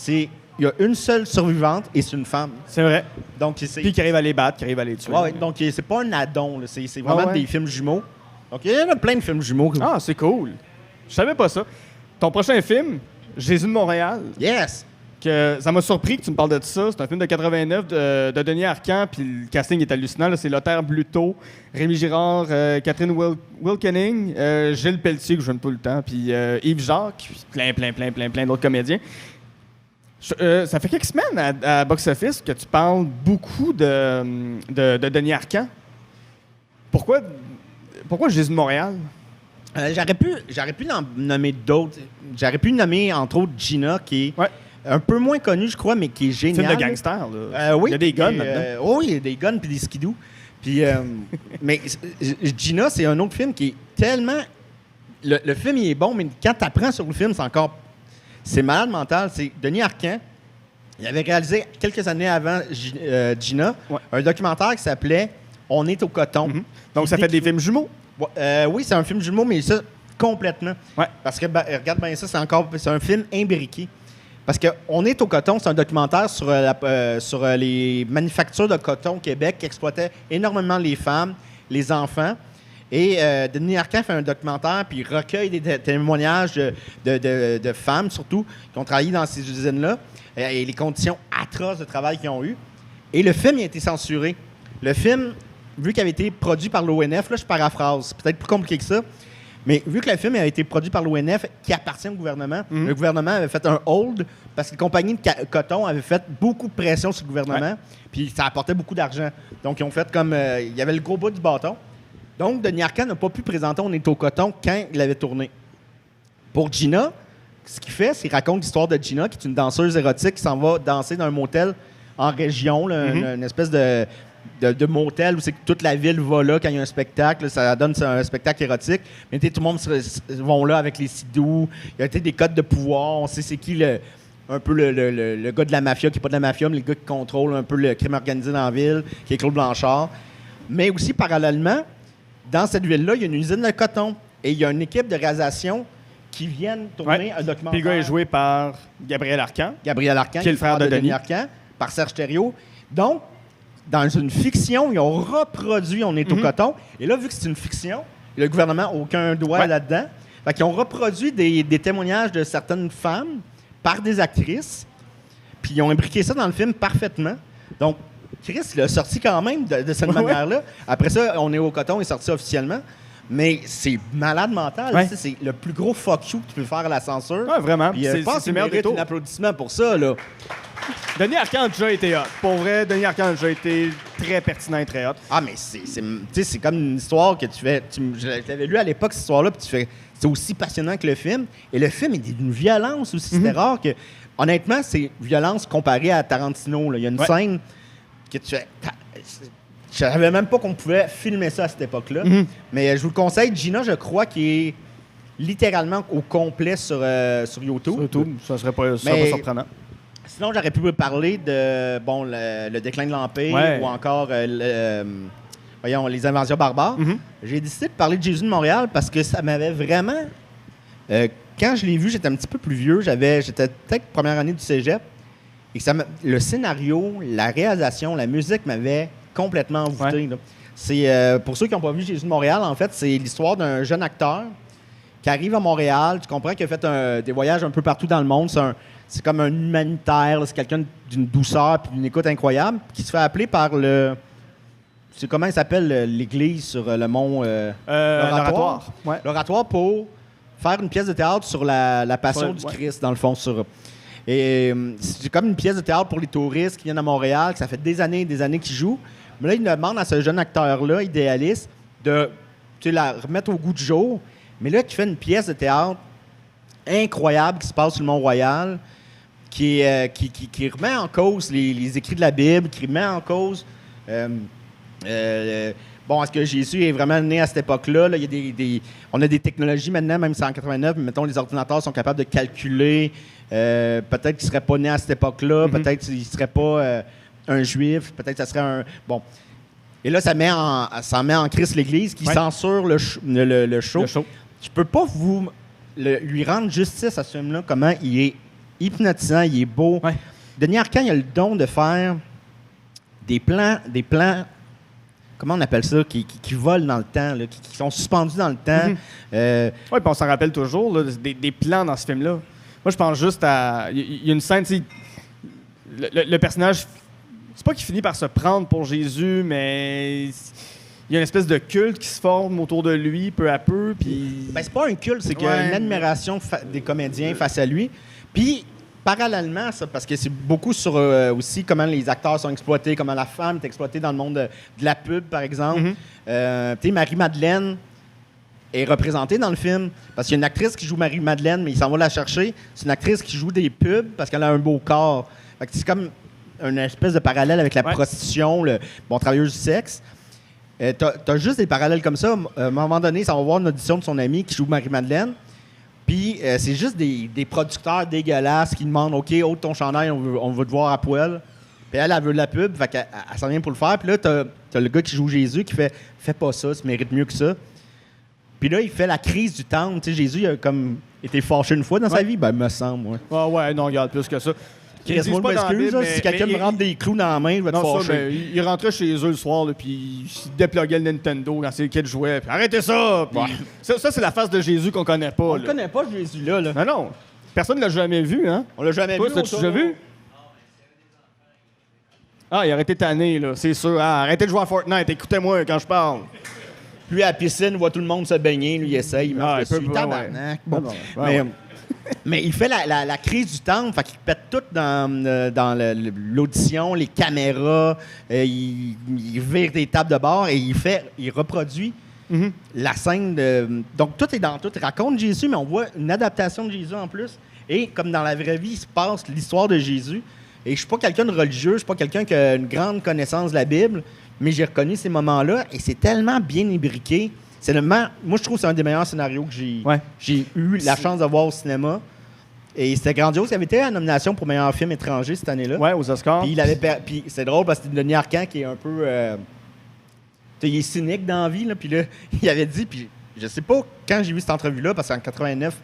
Speaker 3: il y a une seule survivante et c'est une femme.
Speaker 2: C'est vrai.
Speaker 3: Donc,
Speaker 2: Puis qui arrive à les battre, qui arrive à les tuer.
Speaker 3: ouais, donc c'est pas un addon, là. C'est vraiment
Speaker 2: Ah ouais.
Speaker 3: des films jumeaux. Donc, il y en a plein de films jumeaux.
Speaker 2: Ah, c'est cool. Je savais pas ça. Ton prochain film, Jésus de Montréal,
Speaker 3: Yes!
Speaker 2: que ça m'a surpris que tu me parles de ça. C'est un film de 89 de Denis Arcand, puis le casting est hallucinant. là. C'est Lothar Bluteau, Rémi Girard, Catherine Wilkening, Gilles Pelletier, que je n'aime pas le temps, puis Yves Jacques, puis plein d'autres comédiens. Ça fait quelques semaines à Box Office que tu parles beaucoup de Denis Arcand. Pourquoi Jésus de Montréal?
Speaker 3: J'aurais pu en nommer d'autres. J'aurais pu nommer, entre autres, Gina, qui est
Speaker 2: Ouais.
Speaker 3: un peu moins connue, je crois, mais qui est
Speaker 2: Film
Speaker 3: géniale.
Speaker 2: de gangster, là.
Speaker 3: Oui.
Speaker 2: Il y a des guns
Speaker 3: Puis,
Speaker 2: là-dedans.
Speaker 3: oui, il y a des guns puis des skidoo. Puis, mais Gina, c'est un autre film qui est tellement... Le film, il est bon, mais quand tu apprends sur le film, c'est malade mental. C'est Denis Arcand. Il avait réalisé quelques années avant Gina
Speaker 2: Ouais.
Speaker 3: un documentaire qui s'appelait « On est au coton
Speaker 2: Donc, ça fait des films jumeaux.
Speaker 3: Oui, c'est un film jumeau, mais ça, complètement.
Speaker 2: Ouais.
Speaker 3: Parce que, regarde bien ça, c'est un film imbriqué. Parce que On est au coton, c'est un documentaire sur les manufactures de coton au Québec qui exploitaient énormément les femmes, les enfants. Et Denis Arcand fait un documentaire, puis il recueille des témoignages de femmes, surtout, qui ont travaillé dans ces usines-là, et les conditions atroces de travail qu'ils ont eues. Et le film a été censuré. Le film, vu qu'il avait été produit par l'ONF, là, je paraphrase, c'est peut-être plus compliqué que ça, mais vu que le film a été produit par l'ONF, qui appartient au gouvernement, le gouvernement avait fait un hold parce que les compagnies de coton avaient fait beaucoup de pression sur le gouvernement, puis ça apportait beaucoup d'argent. Donc, ils ont fait comme... il y avait le gros bout du bâton. Donc, Denis Arcand n'a pas pu présenter On est au coton quand il avait tourné. Pour Gina, ce qu'il fait, c'est qu'il raconte l'histoire de Gina, qui est une danseuse érotique qui s'en va danser dans un motel en région, là, une espèce de motel où c'est que toute la ville va là quand il y a un spectacle. Ça donne un spectacle érotique. Mais tout le monde vont là avec les sidous. Il y a des codes de pouvoir. On sait c'est qui un peu le gars de la mafia, qui n'est pas de la mafia, mais le gars qui contrôle un peu le crime organisé dans la ville, qui est Claude Blanchard. Mais aussi, parallèlement, dans cette ville-là, il y a une usine de coton. Et il y a une équipe de réalisation qui viennent tourner un documentaire.
Speaker 2: Puis le gars est joué par Gabriel Arcand.
Speaker 3: Gabriel Arcand,
Speaker 2: qui est le frère de Denis
Speaker 3: Arcand, par Serge Thériault. Donc, dans une fiction, ils ont reproduit On est au coton. Et là, vu que c'est une fiction, le gouvernement n'a aucun doigt là-dedans. Fait qu'ils ont reproduit des témoignages de certaines femmes par des actrices. Puis ils ont imbriqué ça dans le film parfaitement. Donc, Chris, il a sorti quand même de cette manière-là. Après ça, On est au coton est sorti officiellement. Mais c'est malade mental.
Speaker 2: Ouais.
Speaker 3: C'est le plus gros fuck you que tu peux faire à la censure.
Speaker 2: Ouais, vraiment.
Speaker 3: Puis, je pense qu'il mérite un applaudissement pour ça, là.
Speaker 2: Denis Arcand a déjà été hot. Pour vrai, Denis Arcand a déjà été très pertinent et très hot.
Speaker 3: Ah, mais c'est comme une histoire que tu fais... Je l'avais lu à l'époque, cette histoire-là, puis tu fais... C'est aussi passionnant que le film. Et le film est d'une violence aussi. C'était rare que... Honnêtement, c'est violence comparée à Tarantino, là. Il y a une scène que tu fais... Je savais même pas qu'on pouvait filmer ça à cette époque-là. Mais je vous le conseille. Gina, je crois qu'il est littéralement au complet sur YouTube.
Speaker 2: Sur YouTube, ça serait pas surprenant.
Speaker 3: Sinon, j'aurais pu vous parler de le déclin de l'Empire ou encore les invasions barbares. J'ai décidé de parler de Jésus de Montréal parce que ça m'avait vraiment... quand je l'ai vu, j'étais un petit peu plus vieux. J'étais peut-être première année du cégep. Et le scénario, la réalisation, la musique m'avait complètement envoûté. C'est pour ceux qui n'ont pas vu Jésus de Montréal, en fait, c'est l'histoire d'un jeune acteur qui arrive à Montréal. Tu comprends qu'il a fait des voyages un peu partout dans le monde. C'est comme un humanitaire. C'est quelqu'un d'une douceur et d'une écoute incroyable qui se fait appeler par c'est comment il s'appelle l'église sur le mont
Speaker 2: l'Oratoire. Ouais.
Speaker 3: L'Oratoire pour faire une pièce de théâtre sur la passion du Christ, dans le fond. Et c'est comme une pièce de théâtre pour les touristes qui viennent à Montréal, que ça fait des années et des années qu'ils jouent. Mais là, il demande à ce jeune acteur-là, idéaliste, de la remettre au goût du jour. Mais là, tu fais une pièce de théâtre incroyable qui se passe sur le Mont-Royal, qui remet en cause les écrits de la Bible, qui remet en cause... est-ce que Jésus est vraiment né à cette époque-là? Là, on a des technologies maintenant, même si c'est en 89, mais mettons, les ordinateurs sont capables de calculer. Peut-être qu'il ne serait pas né à cette époque-là. Peut-être qu'il ne serait pas un juif. Peut-être que ça serait un... Bon. Et là, ça met en crise l'Église qui censure le show. Je peux pas lui rendre justice à ce film-là, comment il est hypnotisant, il est beau. Ouais. Denis Arcand, il a le don de faire des plans comment on appelle ça, qui volent dans le temps, là, qui sont suspendus dans le temps.
Speaker 2: Oui, puis on s'en rappelle toujours, là, des plans dans ce film-là. Moi, je pense juste à... Il y a une scène, le personnage, c'est pas qu'il finit par se prendre pour Jésus, mais il y a une espèce de culte qui se forme autour de lui, peu à peu, puis...
Speaker 3: Ben, c'est pas un culte, c'est qu'il y a une admiration des comédiens face à lui. Puis, parallèlement à ça, parce que c'est beaucoup sur aussi comment les acteurs sont exploités, comment la femme est exploitée dans le monde de la pub, par exemple. Tu sais, Marie-Madeleine est représentée dans le film, parce qu'il y a une actrice qui joue Marie-Madeleine, mais il s'en va la chercher. C'est une actrice qui joue des pubs parce qu'elle a un beau corps. Fait que c'est comme une espèce de parallèle avec la prostitution, travailleuse du sexe. T'as juste des parallèles comme ça. À un moment donné, ça va voir une audition de son ami qui joue Marie-Madeleine. Puis c'est juste des producteurs dégueulasses qui demandent « OK, ôte ton chandail, on veut te voir à poil. » Puis elle veut de la pub, fait qu'elle s'en vient pour le faire. Puis là, t'as le gars qui joue Jésus qui fait « Fais pas ça, tu mérites mieux que ça. » Puis là, il fait la crise du temple. Tu sais, Jésus il a comme été fâché une fois dans sa vie. Ben, me semble,
Speaker 2: non, regarde, plus que ça. Ils disent
Speaker 3: Moi,
Speaker 2: pas
Speaker 3: je
Speaker 2: dans la
Speaker 3: m'excuse,
Speaker 2: Bible,
Speaker 3: là, si quelqu'un me rentre des clous dans la main, je vais te
Speaker 2: Non, ça,
Speaker 3: fâcher.
Speaker 2: ben, il rentrait chez eux le soir, là, puis il dépluguait le Nintendo quand ses kids jouaient. Puis arrêtez ça! Puis ça, c'est la face de Jésus qu'on connaît pas.
Speaker 3: On
Speaker 2: là.
Speaker 3: ne connaît pas Jésus-là. Là.
Speaker 2: Non, non. Personne ne l'a jamais vu, hein?
Speaker 3: On l'a jamais
Speaker 2: Toi,
Speaker 3: vu.
Speaker 2: l'as-tu déjà vu? Ah, il aurait été tanné, là, c'est sûr. Ah, arrêtez de jouer à Fortnite, écoutez-moi quand je parle.
Speaker 3: Lui, à la piscine, il voit tout le monde se baigner. Lui, il essaye, il marche
Speaker 2: il peut
Speaker 3: dessus.
Speaker 2: pas,
Speaker 3: Tabarnak.
Speaker 2: ouais.
Speaker 3: Bon.
Speaker 2: Ouais,
Speaker 3: Mais il fait la crise du temple, fait qu'il pète tout dans l'audition, les caméras, il vire des tables de bord et il reproduit la scène de... Donc, tout est dans tout. Il raconte Jésus, mais on voit une adaptation de Jésus en plus. Et comme dans la vraie vie, il se passe l'histoire de Jésus. Et je suis pas quelqu'un de religieux, je suis pas quelqu'un qui a une grande connaissance de la Bible, mais j'ai reconnu ces moments-là et c'est tellement bien imbriqué. Moi, je trouve que c'est un des meilleurs scénarios que j'ai eu la chance de voir au cinéma. Et c'était grandiose. Il avait été à la nomination pour meilleur film étranger cette année-là.
Speaker 2: Ouais, aux Oscars.
Speaker 3: Puis c'est drôle parce que c'est Denis Arcand qui est un peu... il est cynique dans la vie. Là, puis là, il avait dit... Puis je sais pas quand j'ai vu cette entrevue-là, parce qu'en 89...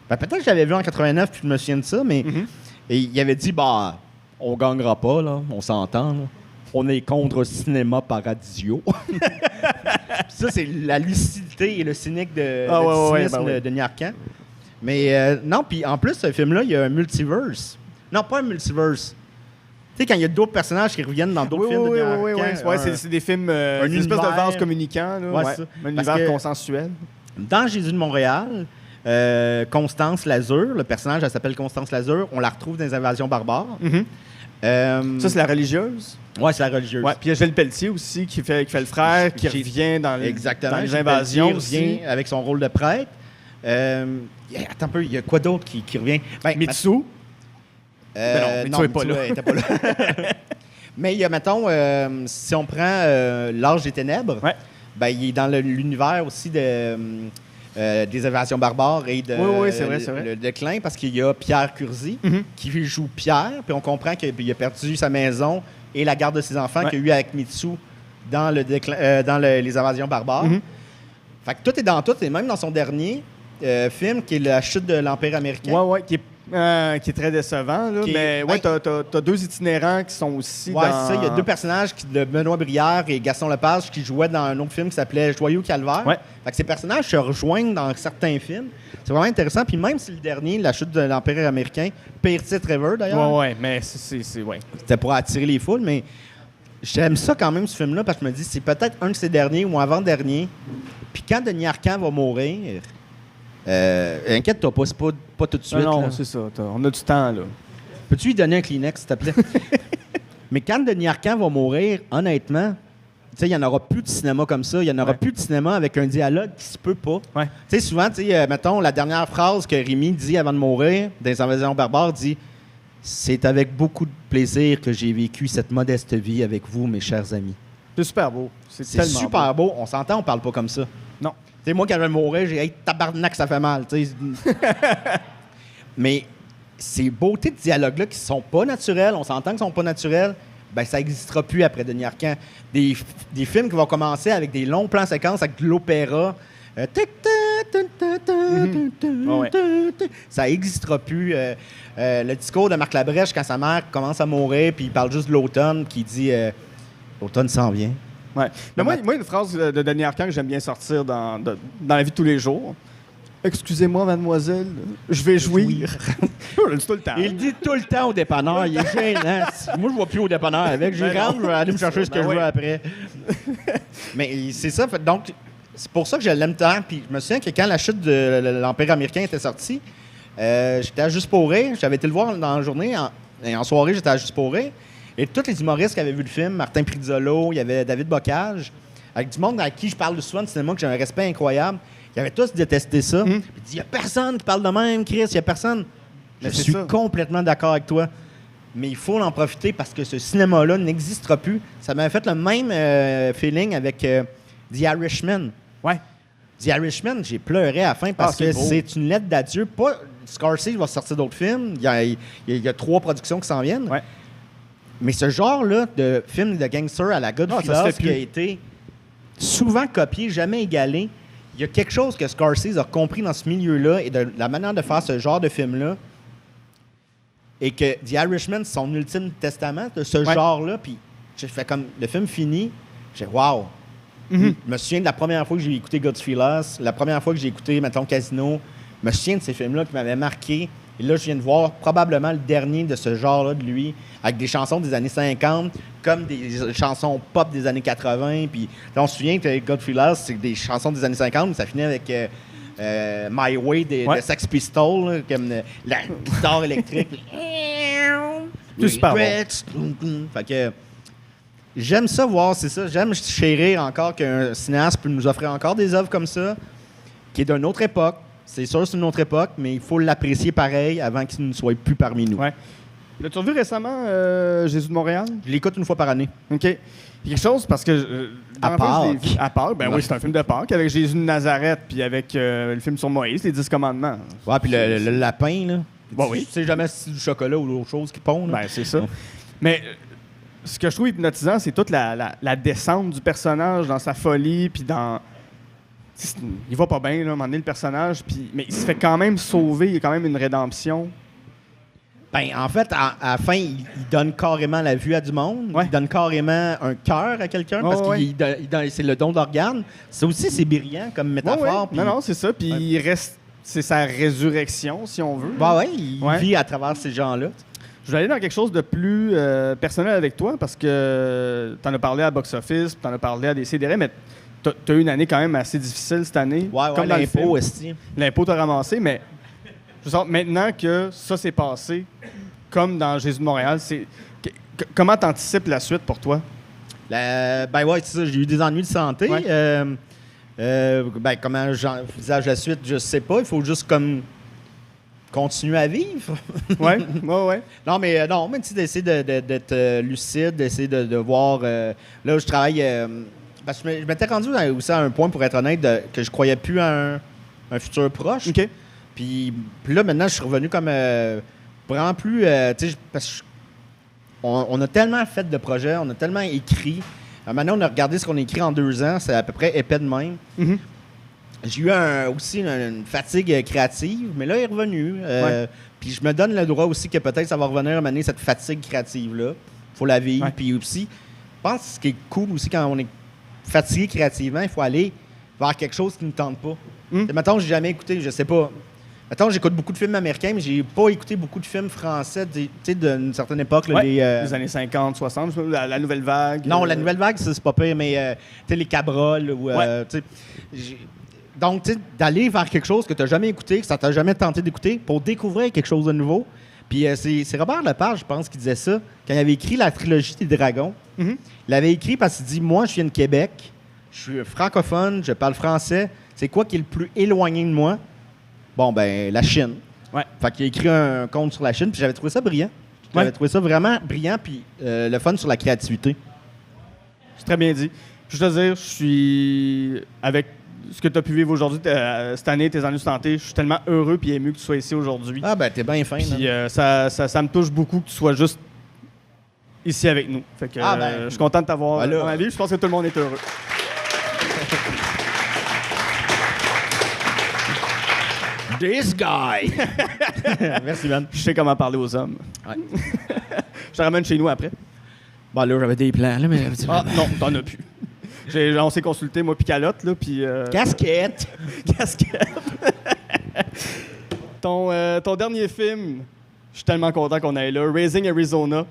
Speaker 3: peut-être que je l'avais vu en 89, puis je me souviens de ça, mais et il avait dit, on gagnera pas, là, on s'entend, là. On est contre Cinéma Paradisio. Ça, c'est la lucidité et le cynisme de Denis Arcand. Mais non, puis en plus, ce film-là, il y a un multiverse. Non, pas un multiverse. Tu sais, quand il y a d'autres personnages qui reviennent dans d'autres films de Denis Arcand.
Speaker 2: Oui, c'est des films, une espèce de vase communicant, là,
Speaker 3: c'est ça.
Speaker 2: Un univers consensuel.
Speaker 3: Dans Jésus de Montréal, Constance Lazur, le personnage, elle s'appelle Constance Lazur, on la retrouve dans les Invasions barbares.
Speaker 2: Ça, c'est la religieuse.
Speaker 3: Oui, c'est la religieuse.
Speaker 2: Ouais, puis il y a Gilles Pelletier aussi qui fait le frère, qui revient dans les invasions
Speaker 3: Gilles Pelletier revient avec son rôle de prêtre. Attends un peu, il y a quoi d'autre qui revient?
Speaker 2: Mitsu.
Speaker 3: Non, Mitsu était pas là. Mais il y a, mettons, si on prend L'Âge des Ténèbres, il est dans l'univers aussi des Invasions barbares et de
Speaker 2: c'est vrai.
Speaker 3: Le déclin, parce qu'il y a Pierre Curzi qui joue Pierre, puis on comprend qu'il a perdu sa maison et la garde de ses enfants qu'il a eu avec Mitsu dans les Invasions barbares. Fait que tout est dans tout, et même dans son dernier film, qui est La chute de l'Empire américain.
Speaker 2: Qui est très décevant, là. Mais t'as deux itinérants qui sont aussi dans...
Speaker 3: c'est ça. Il y a deux personnages, de Benoît Brière et Gaston Lepage, qui jouaient dans un autre film qui s'appelait Joyeux Calvaire. Fait que ces personnages se rejoignent dans certains films. C'est vraiment intéressant. Puis même si le dernier, La chute de l'Empire américain, pire titre ever, d'ailleurs.
Speaker 2: Mais
Speaker 3: c'était pour attirer les foules, mais j'aime ça quand même, ce film-là, parce que je me dis, c'est peut-être un de ses derniers ou avant-dernier. Puis quand Denis Arcand va mourir... inquiète-toi pas, c'est pas tout de suite.
Speaker 2: Non, c'est ça. On a du temps, là.
Speaker 3: Peux-tu lui donner un Kleenex, s'il te plaît? Mais quand Denis Arcand va mourir, honnêtement, il n'y en aura plus de cinéma comme ça. Il n'y en aura plus de cinéma avec un dialogue qui se peut pas. Souvent, mettons, la dernière phrase que Rémi dit avant de mourir, dans les Invasions barbares, dit « C'est avec beaucoup de plaisir que j'ai vécu cette modeste vie avec vous, mes chers amis. »
Speaker 2: C'est super beau. C'est
Speaker 3: super beau. On s'entend, on parle pas comme ça.
Speaker 2: Non.
Speaker 3: Moi, quand je vais mourir, j'ai hey, tabarnak, ça fait mal. Mais ces beautés de dialogue-là qui sont pas naturelles, on s'entend qu'ils sont pas naturelles, ça n'existera plus après Denis Arcand. Des films qui vont commencer avec des longs plans séquences, avec de l'opéra. Ça n'existera plus. Le discours de Marc Labrèche, quand sa mère commence à mourir, puis il parle juste de l'automne, qui dit l'automne s'en vient.
Speaker 2: Mais moi, une phrase de Denis Arcand que j'aime bien sortir dans la vie de tous les jours. Excusez-moi, mademoiselle, je vais jouir. Je le dis tout le temps.
Speaker 3: Il dit tout le temps au dépanneur. Il est gênant. Moi, je ne vais plus au dépanneur avec. Je rentre, je vais aller me chercher ce que je veux après. Mais c'est ça. Donc, c'est pour ça que je l'aime tant. Puis je me souviens que quand La chute de l'Empire américain était sortie, j'étais à Juste pour rire. J'avais été le voir dans la journée. Et en soirée, j'étais à Juste pour rire. Et tous les humoristes qui avaient vu le film, Martin Prizzolo, il y avait David Bocage, avec du monde avec qui je parle souvent de cinéma, que j'ai un respect incroyable, ils avaient tous détesté ça. Puis ils disent, il n'y a personne qui parle de même, Chris, il n'y a personne. Je suis complètement d'accord avec toi. Mais il faut en profiter parce que ce cinéma-là n'existera plus. Ça m'avait fait le même feeling avec The Irishman. The Irishman, j'ai pleuré à la fin parce que c'est une lettre d'adieu. Pas Scorsese va sortir d'autres films. Il y a 3 productions qui s'en viennent. Mais ce genre-là de film de gangster à la Goodfellas qui a été souvent copié, jamais égalé, il y a quelque chose que Scorsese a compris dans ce milieu-là et de la manière de faire ce genre de film-là. et que The Irishman, c'est son ultime testament de ce genre-là. Puis j'ai fait comme le film fini, j'ai wow. Je me souviens de la première fois que j'ai écouté Goodfellas, la première fois que j'ai écouté, mettons, Casino. Je me souviens de ces films-là qui m'avaient marqué. Et là, je viens de voir probablement le dernier de ce genre-là de lui, avec des chansons des années 50, comme des chansons pop des années 80. Puis on se souvient que Goodfellas, c'est des chansons des années 50, mais ça finit avec My Way de Sex Pistols, là, comme la guitare électrique.
Speaker 2: C'est super bon.
Speaker 3: Fait que j'aime ça voir, c'est ça. J'aime chérir encore qu'un cinéaste peut nous offrir encore des œuvres comme ça, qui est d'une autre époque. C'est sûr, c'est une autre époque, mais il faut l'apprécier pareil avant qu'il ne soit plus parmi nous.
Speaker 2: Ouais. L'as-tu revu récemment, Jésus de Montréal?
Speaker 3: Je l'écoute une fois par année.
Speaker 2: OK. Il y a quelque chose parce que...
Speaker 3: À Pâques.
Speaker 2: À Pâques, ben oui, c'est un film de Pâques avec Jésus de Nazareth puis avec le film sur Moïse, les 10 commandements.
Speaker 3: Ouais, puis le lapin, là.
Speaker 2: Bon, oui.
Speaker 3: Tu sais jamais si c'est du chocolat ou d'autres choses qui pondent.
Speaker 2: Ben, c'est ça. Mais ce que je trouve hypnotisant, c'est toute la descente du personnage dans sa folie puis dans... Il va pas bien, là, à un moment donné, le personnage, mais il se fait quand même sauver, il y a quand même une rédemption.
Speaker 3: Ben, en fait, à la fin, il donne carrément la vue à du monde.
Speaker 2: Ouais.
Speaker 3: Il donne carrément un cœur à quelqu'un parce que c'est le don d'organe. Ça aussi, c'est brillant comme métaphore.
Speaker 2: Ouais. Non, c'est ça. Puis il reste... C'est sa résurrection, si on veut.
Speaker 3: Ben oui, il vit à travers ces gens-là.
Speaker 2: Je vais aller dans quelque chose de plus personnel avec toi parce que tu en as parlé à Box Office, tu en as parlé à des CDR, mais tu as eu une année quand même assez difficile cette année.
Speaker 3: Ouais,
Speaker 2: comme dans
Speaker 3: l'impôt aussi.
Speaker 2: L'impôt t'a ramassé, mais je sens, maintenant que ça s'est passé, comme dans Jésus de Montréal, comment t'anticipes la suite pour toi?
Speaker 3: Ben ouais, c'est ça, j'ai eu des ennuis de santé.
Speaker 2: Ouais.
Speaker 3: Comment j'envisage la suite, je sais pas. Il faut juste comme continuer à vivre.
Speaker 2: Ouais.
Speaker 3: Non, mais tu sais, d'essayer d'être lucide, d'essayer de voir. Là, je travaille. Parce que je m'étais rendu aussi à un point, pour être honnête, que je croyais plus à un futur proche.
Speaker 2: OK.
Speaker 3: Puis là, maintenant, je suis revenu comme vraiment plus. Tu sais, parce qu'on a tellement fait de projets, on a tellement écrit. Maintenant, on a regardé ce qu'on a écrit en 2 ans, c'est à peu près épais de même.
Speaker 2: Mm-hmm.
Speaker 3: J'ai eu aussi une fatigue créative, mais là, il est revenu. Puis je me donne le droit aussi que peut-être ça va revenir à un moment donné, cette fatigue créative-là. Il faut la vivre. Puis aussi, je pense que ce qui est cool aussi quand on est fatigué créativement, il faut aller vers quelque chose qui ne tente pas. Mettons, j'ai jamais écouté, je sais pas. Mettons, j'écoute beaucoup de films américains, mais j'ai pas écouté beaucoup de films français, tu sais, d'une certaine époque. Là, les
Speaker 2: années 50, 60, la nouvelle vague.
Speaker 3: Non, la nouvelle vague, c'est pas pire, mais tu sais, les Cabrol. Donc, tu sais, d'aller vers quelque chose que tu n'as jamais écouté, que ça t'a jamais tenté d'écouter, pour découvrir quelque chose de nouveau. Puis c'est Robert Lepage, je pense, qui disait ça, quand il avait écrit la trilogie des Dragons.
Speaker 2: Mm-hmm.
Speaker 3: Il avait écrit parce qu'il dit, moi, je viens de Québec, je suis francophone, je parle français. C'est quoi qui est le plus éloigné de moi? Bon, ben, la Chine.
Speaker 2: Ouais.
Speaker 3: Fait qu'il a écrit un conte sur la Chine, puis j'avais trouvé ça brillant. J'avais trouvé ça vraiment brillant, puis le fun sur la créativité.
Speaker 2: C'est très bien dit. Je veux te dire, je suis avec ce que tu as pu vivre aujourd'hui, cette année, tes ennuis de santé, je suis tellement heureux et ému que tu sois ici aujourd'hui.
Speaker 3: Ah, ben, t'es bien fin.
Speaker 2: Puis ça me touche beaucoup que tu sois juste ici avec nous. Fait que je suis content de t'avoir dans ma vie. Je pense que tout le monde est heureux.
Speaker 3: This guy! Merci, man.
Speaker 2: Je sais comment parler aux hommes.
Speaker 3: Ouais.
Speaker 2: Je te ramène chez nous après.
Speaker 3: Bon, là, j'avais des plans, là, mais...
Speaker 2: Ah, non, t'en as plus. On s'est consulté, moi, puis Calotte, là, puis...
Speaker 3: Casquette!
Speaker 2: Casquette! Ton dernier film, je suis tellement content qu'on aille là, Raising Arizona.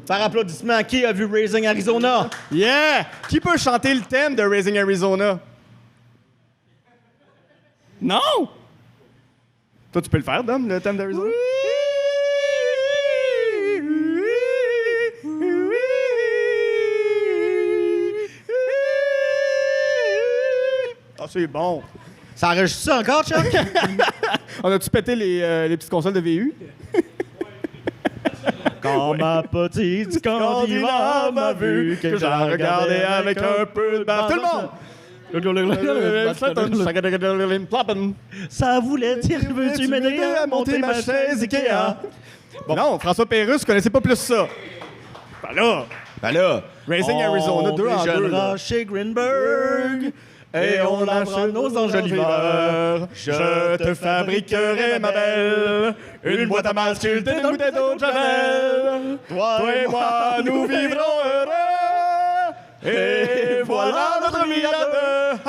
Speaker 3: Par applaudissement, qui a vu Raising Arizona?
Speaker 2: Yeah! Qui peut chanter le thème de Raising Arizona? Non! Toi, tu peux le faire, Dom, le thème d'Arizona? Ah, c'est bon.
Speaker 3: Ça enregistre ça encore, Chuck?
Speaker 2: On a-tu pété les petites consoles de VU?
Speaker 3: Quand ma petite Scandinave m'a vu, que j'ai regardé avec un peu de barbe.
Speaker 2: Tout le monde!
Speaker 3: Ça voulait dire, veux-tu m'aider à monter ma chaise Ikea?
Speaker 2: Bon. Non, François Pérusse, connaissais pas plus ça. Ben là,
Speaker 3: Ben là,
Speaker 2: Raising Arizona 2 en 2.
Speaker 3: Chez Greenberg, Et on apprend nos enjoliveurs.
Speaker 2: Je te fabriquerai, ma belle, une boîte à mal sculptée d'une bouteille d'eau de Javel. Toi et moi, nous vivrons heureux. Et voilà notre vie à deux.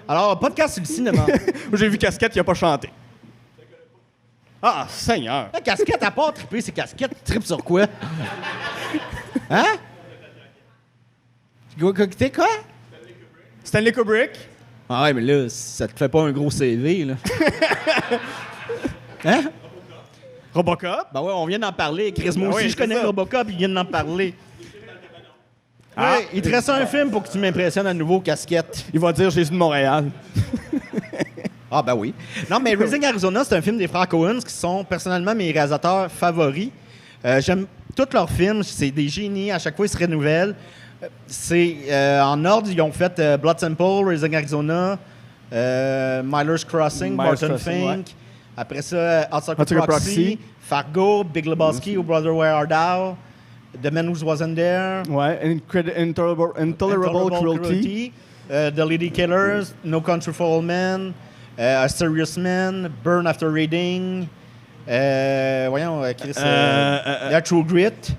Speaker 3: Alors, podcast sur le cinéma.
Speaker 2: J'ai vu Casquette, il a pas chanté. Ah, Seigneur.
Speaker 3: La casquette, à part triper ses casquettes, tu tripes sur quoi? Hein? T'es quoi?
Speaker 2: Stanley Kubrick.
Speaker 3: Ah ouais, mais là, ça te fait pas un gros CV, là. Hein?
Speaker 2: Robocop.
Speaker 3: Ben ouais, on vient d'en parler. Chris, moi
Speaker 2: Ben
Speaker 3: aussi,
Speaker 2: oui,
Speaker 3: je connais
Speaker 2: c'est ça.
Speaker 3: Robocop, il vient d'en parler.
Speaker 2: Ah.
Speaker 3: Ouais, il te reste un film pour que tu m'impressionnes à nouveau, casquette.
Speaker 2: Il va dire Jésus de Montréal.
Speaker 3: Ah, ben oui. Non, mais Raising Arizona, c'est un film des frères Coen qui sont personnellement mes réalisateurs favoris. J'aime tous leurs films. C'est des génies. À chaque fois, ils se renouvellent. En ordre, ils ont fait Blood Simple, Raising Arizona, Miller's Crossing,
Speaker 2: Miller's
Speaker 3: Barton
Speaker 2: Crossing,
Speaker 3: Fink. Après ça, Hot Sucker
Speaker 2: Sucker
Speaker 3: Proxy,
Speaker 2: Proxy.
Speaker 3: Fargo, Big Lebowski, Oh Brother, Where Art Thou, The Man Who Wasn't There,
Speaker 2: Ouais, Intolerable Cruelty.
Speaker 3: The Lady Killers, No Country for Old Men, A Serious Man, Burn After Reading, voyons, Chris, The True Grit.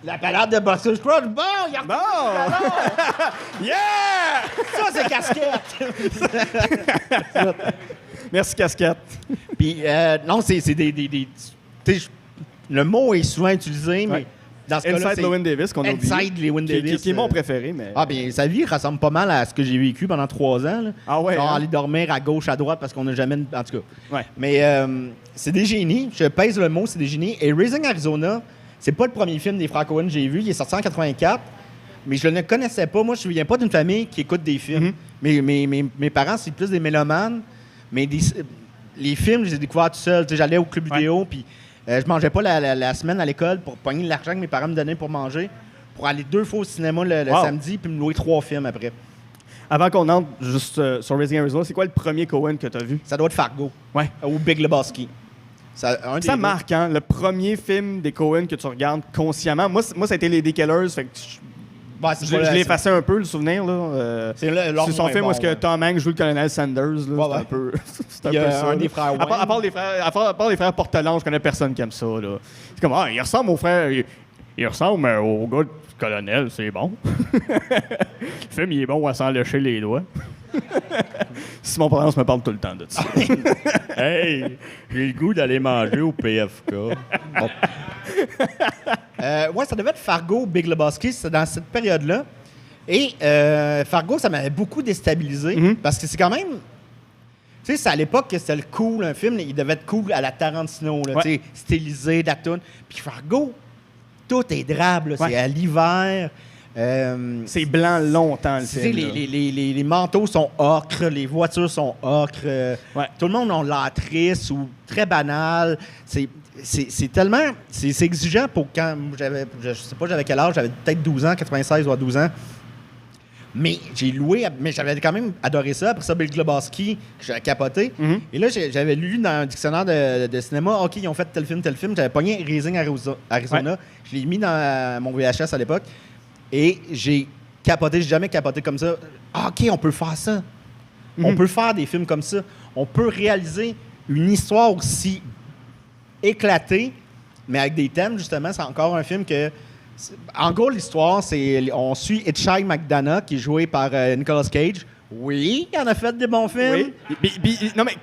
Speaker 3: La balade de Buster Scruggs. Bon, il y a
Speaker 2: Bon! Yeah!
Speaker 3: ça, c'est casquette.
Speaker 2: Merci, Casquette.
Speaker 3: Puis, non, c'est des tu sais, le mot est souvent utilisé, mais
Speaker 2: Ouais.
Speaker 3: dans ce cas-là,
Speaker 2: Inside
Speaker 3: c'est
Speaker 2: Llewyn Davis, qu'on a oublié.
Speaker 3: Inside Llewyn Davis.
Speaker 2: Qui est mon préféré, mais...
Speaker 3: Ah, bien, sa vie ressemble pas mal à ce que j'ai vécu pendant 3 ans. Là.
Speaker 2: Ah ouais,
Speaker 3: Genre,
Speaker 2: hein?
Speaker 3: aller dormir à gauche, à droite, parce qu'on n'a jamais... En tout cas.
Speaker 2: Ouais.
Speaker 3: Mais c'est des génies. Je pèse le mot, c'est des génies. Et Raising Arizona, c'est pas le premier film des frères Coen que j'ai vu. Il est sorti en 84. Mais je ne connaissais pas. Moi, je ne viens pas d'une famille qui écoute des films. Mes parents, c'est plus des mélomanes. Mais les films, je les ai découverts tout seul. Tu sais, j'allais au club vidéo, puis je mangeais pas la semaine à l'école pour pogner l'argent que mes parents me donnaient pour manger, pour aller 2 fois au cinéma le
Speaker 2: Wow.
Speaker 3: samedi, puis me louer 3 films après.
Speaker 2: Avant qu'on entre juste sur Raising Arizona, c'est quoi le premier Coen que tu as vu?
Speaker 3: Ça doit être Fargo.
Speaker 2: Ouais.
Speaker 3: Ou Big Lebowski. Un des
Speaker 2: Ça
Speaker 3: deux.
Speaker 2: marque, hein? Le premier film des Coen que tu regardes consciemment. Moi, ça a été Les Killers, fait que
Speaker 3: Ouais, c'est
Speaker 2: je
Speaker 3: pas-
Speaker 2: l'ai effacé un peu, le souvenir. Là.
Speaker 3: C'est leur
Speaker 2: C'est son
Speaker 3: moins
Speaker 2: film où
Speaker 3: bon,
Speaker 2: est-ce que
Speaker 3: ouais.
Speaker 2: Tom Hanks joue le colonel Sanders. Là,
Speaker 3: Ouais,
Speaker 2: c'est
Speaker 3: ouais.
Speaker 2: un peu, c'est un
Speaker 3: Il y a
Speaker 2: peu ça.
Speaker 3: un
Speaker 2: là.
Speaker 3: des frères
Speaker 2: À part
Speaker 3: Wayne.
Speaker 2: à part les frères Portelan, je connais personne qui aime ça. Là. C'est comme, il ressemble au frère... Il ressemble au gars du colonel, c'est bon. Le film, il est bon à s'en lécher les doigts. Simon Provence me parle tout le temps de ça.
Speaker 3: Hey, j'ai le goût d'aller manger au PFK. Ouais, ça devait être Fargo, Big Lebowski, c'est dans cette période-là. Et Fargo, ça m'avait beaucoup déstabilisé parce que c'est quand même. Tu sais, c'est à l'époque que c'était le cool, un film, il devait être cool à la Tarantino, là,
Speaker 2: Ouais.
Speaker 3: tu sais, stylisé, de la toune. Puis Fargo, tout est drabe, là,
Speaker 2: Ouais.
Speaker 3: c'est à l'hiver.
Speaker 2: C'est blanc longtemps, le
Speaker 3: Tu sais,
Speaker 2: film. là.
Speaker 3: les manteaux sont ocre, les voitures sont ocre.
Speaker 2: Ouais.
Speaker 3: Tout le monde a l'air triste ou très banal. C'est tellement... C'est exigeant pour quand j'avais... Je sais pas j'avais quel âge, j'avais peut-être 12 ans, 96 ou 12 ans. Mais j'ai loué... Mais j'avais quand même adoré ça. Après ça, Big Lebowski, que j'avais capoté. Et là, j'avais lu dans un dictionnaire de cinéma, OK, ils ont fait tel film. J'avais pogné Raising Arizona.
Speaker 2: Ouais.
Speaker 3: Je l'ai mis dans mon VHS à l'époque. Et j'ai capoté, j'ai jamais capoté comme ça. Ah, OK, on peut faire ça. On peut faire des films comme ça. On peut réaliser une histoire aussi éclatée, mais avec des thèmes, justement. C'est encore un film que... En gros, l'histoire, c'est... On suit Hitchhike McDonough, qui est joué par Nicolas Cage. Oui, il en a fait des bons films.
Speaker 2: Oui. Non, mais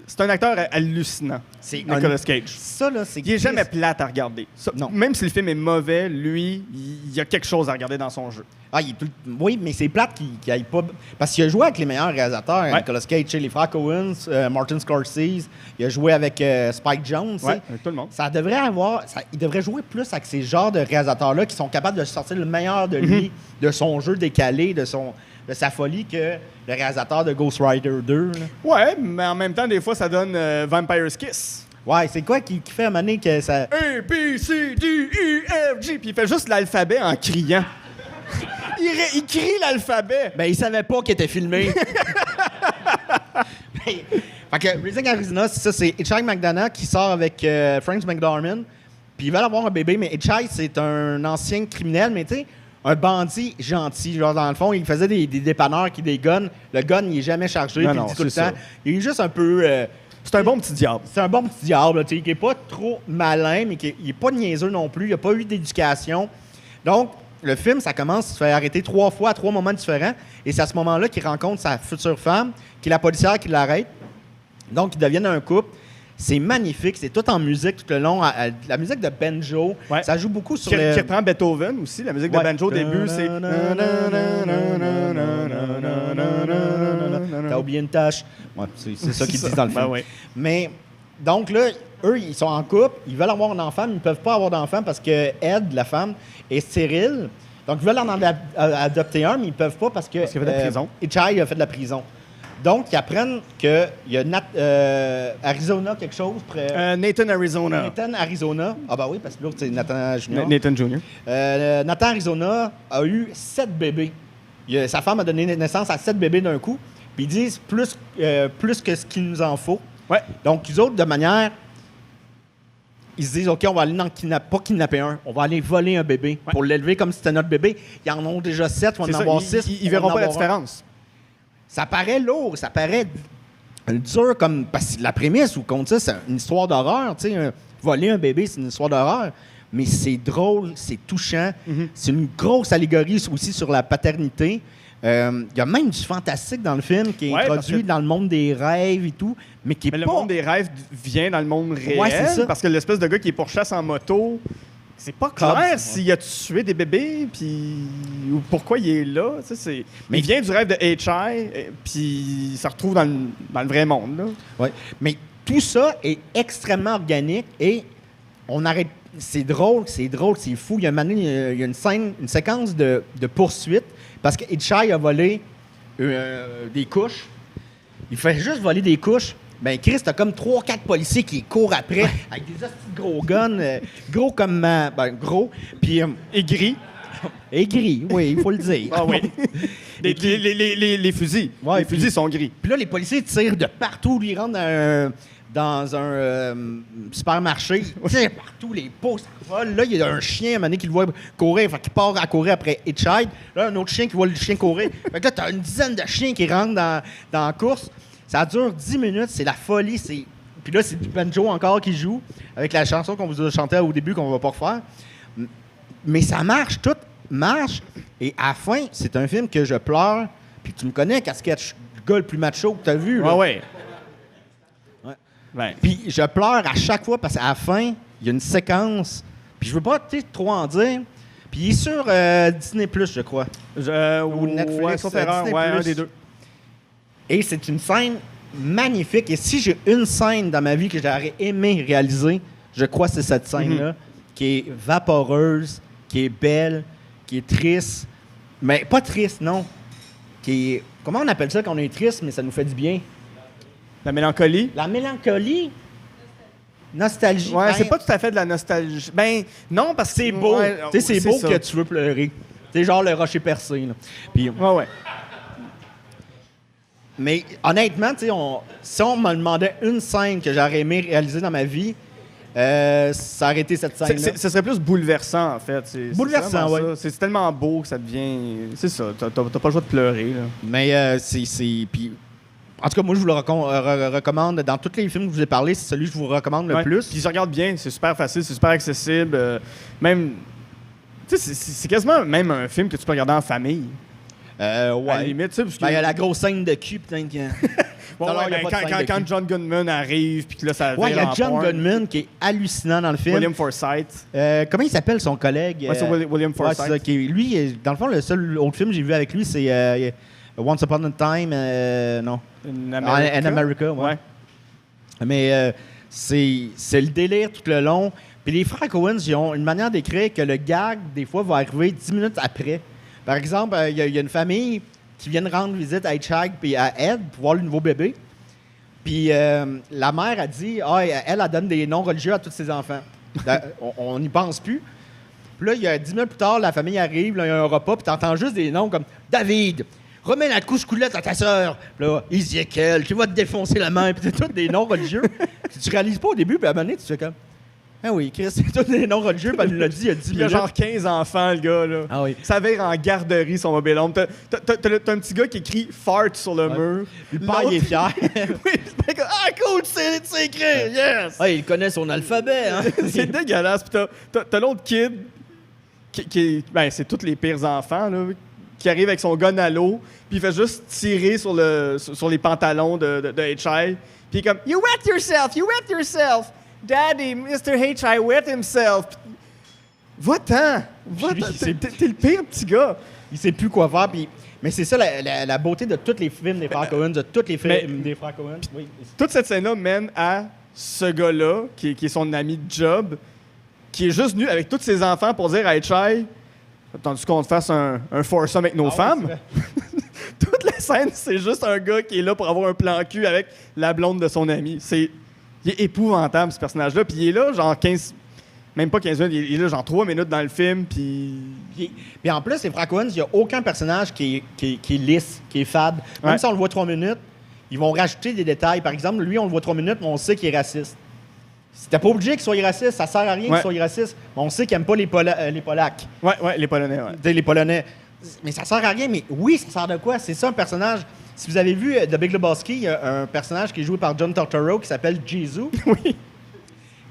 Speaker 2: c'est un acteur hallucinant,
Speaker 3: C'est
Speaker 2: Nicolas Cage.
Speaker 3: Ça, là, c'est...
Speaker 2: Il est jamais plate à regarder. Ça,
Speaker 3: Non.
Speaker 2: Même si le film est mauvais, lui, il y a quelque chose à regarder dans son jeu.
Speaker 3: Ah, oui, mais c'est plate qu'il aille pas... Parce qu'il a joué avec les meilleurs réalisateurs,
Speaker 2: Ouais.
Speaker 3: Nicolas Cage, tu sais, les frères Coen, Martin Scorsese. Il a joué avec Spike Jonze. tu sais.
Speaker 2: Ouais, avec tout le monde.
Speaker 3: Ça devrait il devrait jouer plus avec ces genres de réalisateurs-là qui sont capables de sortir le meilleur de lui, de son jeu décalé, de sa folie que le réalisateur de Ghost Rider 2. Là.
Speaker 2: Ouais, mais en même temps, des fois, ça donne Vampire's Kiss.
Speaker 3: Ouais, c'est quoi qui fait à un moment donné que ça...
Speaker 2: A, B, C, D, E, F, G. Puis il fait juste l'alphabet en criant. Il crie l'alphabet.
Speaker 3: Ben, il savait pas qu'il était filmé. Fait que Raising Arizona, c'est ça, c'est Hitchhike McDonough qui sort avec Frank McDormand. Puis ils veulent avoir un bébé, mais Hitchhike, c'est un ancien criminel, mais tu sais, un bandit gentil. Genre, dans le fond, il faisait des dépanneurs qui des guns. Le gun, il est jamais chargé, puis il dit tout le temps. Il est juste un peu...
Speaker 2: c'est un bon petit diable.
Speaker 3: C'est un bon petit diable, tu sais, qui est pas trop malin, mais qui est pas niaiseux non plus. Il a pas eu d'éducation. Donc, le film, ça commence, il se fait arrêter 3 fois à 3 moments différents. Et c'est à ce moment-là qu'il rencontre sa future femme, qui est la policière qui l'arrête. Donc, ils deviennent un couple. C'est magnifique. C'est tout en musique tout le long. La musique de banjo, ça joue beaucoup sur
Speaker 2: qui reprend Beethoven aussi. La musique de banjo au début, c'est...
Speaker 3: T'as oublié une tâche. Ouais, c'est ça qu'ils disent dans le film.
Speaker 2: Ben ouais.
Speaker 3: Mais, donc là, eux, ils sont en couple. Ils veulent avoir un enfant, mais ils ne peuvent pas avoir d'enfant parce que Ed, la femme, est stérile. Donc, ils veulent en adopter un, mais ils ne peuvent pas parce qu'il a fait de la prison. Hitchhike a fait de la prison. Donc, ils apprennent qu'il y a Arizona quelque chose près...
Speaker 2: Nathan, Arizona.
Speaker 3: Nathan, Arizona. Ah ben oui, parce que l'autre, c'est Nathan Junior.
Speaker 2: Nathan Junior.
Speaker 3: Nathan, Arizona a eu 7 bébés. Sa femme a donné naissance à 7 bébés d'un coup. Puis ils disent plus que ce qu'il nous en faut.
Speaker 2: Ouais.
Speaker 3: Donc, eux autres, de manière... Ils se disent, OK, on va aller pas kidnapper un, on va aller voler un bébé pour l'élever comme si c'était notre bébé. Ils en ont déjà 7, on va en avoir 6.
Speaker 2: Ils verront pas la différence.
Speaker 3: Ça paraît lourd, ça paraît dur comme... Parce que la prémisse, ou contre ça, c'est une histoire d'horreur. Tu sais, voler un bébé, c'est une histoire d'horreur. Mais c'est drôle, c'est touchant. Mm-hmm. C'est une grosse allégorie aussi sur la paternité. Il y a même du fantastique dans le film qui est introduit dans le monde des rêves et tout, mais qui est pas...
Speaker 2: le monde des rêves vient dans le monde réel,
Speaker 3: c'est ça.
Speaker 2: Parce que l'espèce de gars qui est pourchasse en moto, c'est pas clair s'il a tué des bébés, puis ou pourquoi il est là. Mais il vient du rêve de H.I., puis il se retrouve dans le vrai monde. Là.
Speaker 3: Ouais. Mais tout ça est extrêmement organique et on arrête... C'est drôle, c'est fou. Il y a une séquence de poursuite parce que Hitchhike a volé des couches. Il fait juste voler des couches. Ben Chris, t'as comme 3-4 policiers qui courent après avec des petits gros guns, gros comme... gros, puis...
Speaker 2: Et gris.
Speaker 3: Et gris, oui, il faut le dire.
Speaker 2: Ah oui. les fusils. Ouais, les fusils sont gris.
Speaker 3: Puis là, les policiers tirent de partout. Ils rentrent dans un supermarché. Il tire partout, les pots, ça vole. Là, il y a un chien, à un moment donné, qui le voit courir. Fait qu'il part à courir après Hitchhike. Là, un autre chien qui voit le chien courir. Fait que là, t'as une dizaine de chiens qui rentrent dans la course. Ça dure 10 minutes. C'est la folie. Puis là, c'est du banjo encore qui joue avec la chanson qu'on vous a chantée au début, qu'on va pas refaire. Mais ça marche, tout marche. Et à la fin, c'est un film que je pleure. Puis tu me connais, casquette, le gars le plus macho que tu as vu. Là.
Speaker 2: Ouais.
Speaker 3: Puis je pleure à chaque fois parce qu'à la fin, il y a une séquence. Puis je veux pas trop en dire. Puis il est sur Disney+, je crois. Ou Netflix.
Speaker 2: Sauf erreur, un des deux.
Speaker 3: Et c'est une scène magnifique. Et si j'ai une scène dans ma vie que j'aurais aimé réaliser, je crois que c'est cette scène-là, qui est vaporeuse, qui est belle, qui est triste. Mais pas triste, non. Qui est... Comment on appelle ça quand on est triste, mais ça nous fait du bien?
Speaker 2: La mélancolie?
Speaker 3: La mélancolie? Nostalgie.
Speaker 2: Ouais, c'est pas tout à fait de la nostalgie. Ben, non, parce que
Speaker 3: c'est beau. Tu sais, c'est beau que tu veux pleurer. C'est genre le rocher percé, là. Puis,
Speaker 2: ouais.
Speaker 3: Mais honnêtement, tu sais, si on me demandait une scène que j'aurais aimé réaliser dans ma vie, ça aurait été cette scène-là.
Speaker 2: Ce serait plus bouleversant, en fait.
Speaker 3: Bouleversant, oui.
Speaker 2: C'est tellement beau que ça devient... C'est ça, t'as pas le choix de pleurer. Là.
Speaker 3: Mais Puis, en tout cas, moi, je vous le recommande. Dans tous les films que je vous ai parlé, c'est celui que je vous recommande le plus.
Speaker 2: Puis il se regarde bien, c'est super facile, c'est super accessible. Même... Tu sais, c'est quasiment même un film que tu peux regarder en famille.
Speaker 3: Ouais.
Speaker 2: À la limite, tu sais, parce que...
Speaker 3: il y a la grosse scène de cul, peut-être.
Speaker 2: Quand John Goodman arrive, puis que là, ça
Speaker 3: il y a John Goodman qui est hallucinant dans le film.
Speaker 2: William Forsythe.
Speaker 3: Comment il s'appelle, son collègue?
Speaker 2: C'est William Forsythe.
Speaker 3: C'est ça, lui, dans le fond, le seul autre film que j'ai vu avec lui, c'est Once Upon a Time, non. In America, ouais. Mais c'est le délire tout le long. Puis les frères Coen, ils ont une manière d'écrire que le gag, des fois, va arriver 10 minutes après. Par exemple, il y a une famille qui vient de rendre visite à Hitchhike et à Ed pour voir le nouveau bébé. Puis la mère a dit, elle donne des noms religieux à tous ses enfants. On n'y pense plus. Puis là, il y a 10 minutes plus tard, la famille arrive, là, il y a un repas, puis tu entends juste des noms comme David, remets la couche-coulette à ta sœur. Puis là, Ezekiel, tu vas te défoncer la main, puis c'est tous des noms religieux. Tu réalises pas au début, puis à un moment donné, tu fais comme Ah oui, Chris, c'est tous des noms religieux, puis elle nous l'a dit il y a 10
Speaker 2: Il y a
Speaker 3: minutes.
Speaker 2: genre 15 enfants, le gars, là.
Speaker 3: Ah oui.
Speaker 2: Ça vire en garderie, son mobile home. T'as un petit gars qui écrit « fart » sur le mur.
Speaker 3: Le père, il est fier.
Speaker 2: Oui, c'est comme, ah, cool, c'est écrit, yes!
Speaker 3: Ah, il connaît son alphabet, hein?
Speaker 2: C'est dégueulasse. Puis t'as l'autre kid, ben, c'est tous les pires enfants, là, qui arrive avec son gun à l'eau, puis il fait juste tirer sur les pantalons de H.I. Puis il est comme « You wet yourself, you wet yourself! Daddy, Mr. H.I. wet himself! » Va-t'en! T'es le pire petit gars!
Speaker 3: Il sait plus quoi faire, puis... Mais c'est ça la beauté de tous les films des frères Coen, de tous les films des frères Coen. Oui.
Speaker 2: Toute cette scène-là mène à ce gars-là, qui est son ami de job, qui est juste venu avec tous ses enfants pour dire à H.I. « Attends-tu qu'on te fasse un foursome avec nos femmes? » Toute la scène, c'est juste un gars qui est là pour avoir un plan cul avec la blonde de son ami. Il est épouvantable, ce personnage-là. Puis il est là, genre 15... Même pas 15 minutes, il est là, genre 3 minutes dans le film, puis...
Speaker 3: Puis en plus, les frères Coen, il n'y a aucun personnage qui est lisse, qui est fade. Même si on le voit 3 minutes, ils vont rajouter des détails. Par exemple, lui, on le voit 3 minutes, mais on sait qu'il est raciste. C'était pas obligé qu'il soit raciste, ça sert à rien qu'il soit raciste. Mais on sait qu'il n'aime pas les Polacs.
Speaker 2: Ouais, les Polonais, ouais.
Speaker 3: Les Polonais. Mais ça sert à rien, mais oui, ça sert de quoi? C'est ça, un personnage... Si vous avez vu The Big Lebowski, il y a un personnage qui est joué par John Turturro qui s'appelle Jesus.
Speaker 2: Oui.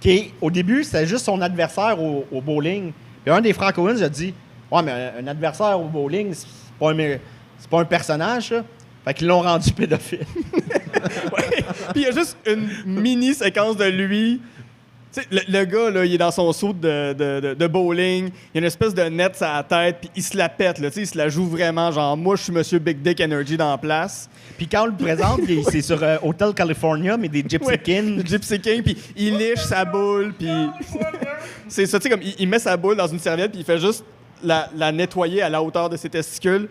Speaker 3: Qui, au début, c'était juste son adversaire au bowling. Puis un des frères Coen a dit « Ouais, mais un adversaire au bowling, c'est pas un personnage, ça. » Fait qu'ils l'ont rendu pédophile.
Speaker 2: Ouais. Puis il y a juste une mini-séquence de lui. Tu sais, le gars, là, il est dans son saut de bowling. Il y a une espèce de net sur la tête, puis il se la pète, là. Tu sais, il se la joue vraiment, genre, moi, je suis Monsieur Big Dick Energy dans la place.
Speaker 3: Puis quand on le présente, c'est sur Hotel California, mais des Gypsy Kings.
Speaker 2: Des Gypsy Kings, puis il liche sa boule, puis... c'est ça, tu sais, comme, il met sa boule dans une serviette, puis il fait juste la nettoyer à la hauteur de ses testicules.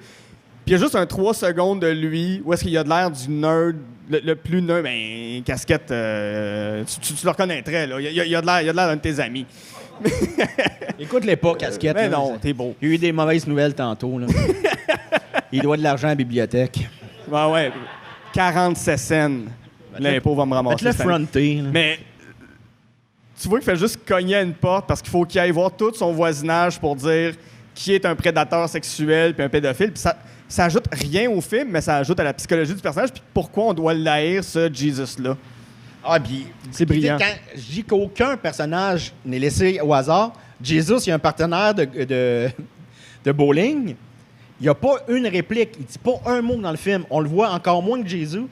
Speaker 2: Puis il y a juste un 3 secondes de lui où est-ce qu'il a de l'air du nerd, le plus nerd, ben, casquette, tu le reconnaîtrais, là. Il a de l'air d'un de tes amis.
Speaker 3: Écoute-les pas, casquette.
Speaker 2: Mais
Speaker 3: là,
Speaker 2: non, t'es beau.
Speaker 3: Il y a eu des mauvaises nouvelles tantôt, là. Il doit de l'argent à la bibliothèque.
Speaker 2: Ouais. 47 cents. L'impôt va me ramasser.
Speaker 3: Faites-le fronter, là.
Speaker 2: Mais tu vois qu'il fait juste cogner à une porte parce qu'il faut qu'il aille voir tout son voisinage pour dire qui est un prédateur sexuel puis un pédophile. Puis ça ajoute rien au film, mais ça ajoute à la psychologie du personnage puis pourquoi on doit l'haïr, ce Jesus-là.
Speaker 3: Ah, puis
Speaker 2: c'est brillant.
Speaker 3: Quand je dis qu'aucun personnage n'est laissé au hasard, Jesus, il y a un partenaire de bowling. Il n'y a pas une réplique. Il ne dit pas un mot dans le film. On le voit encore moins que Jésus.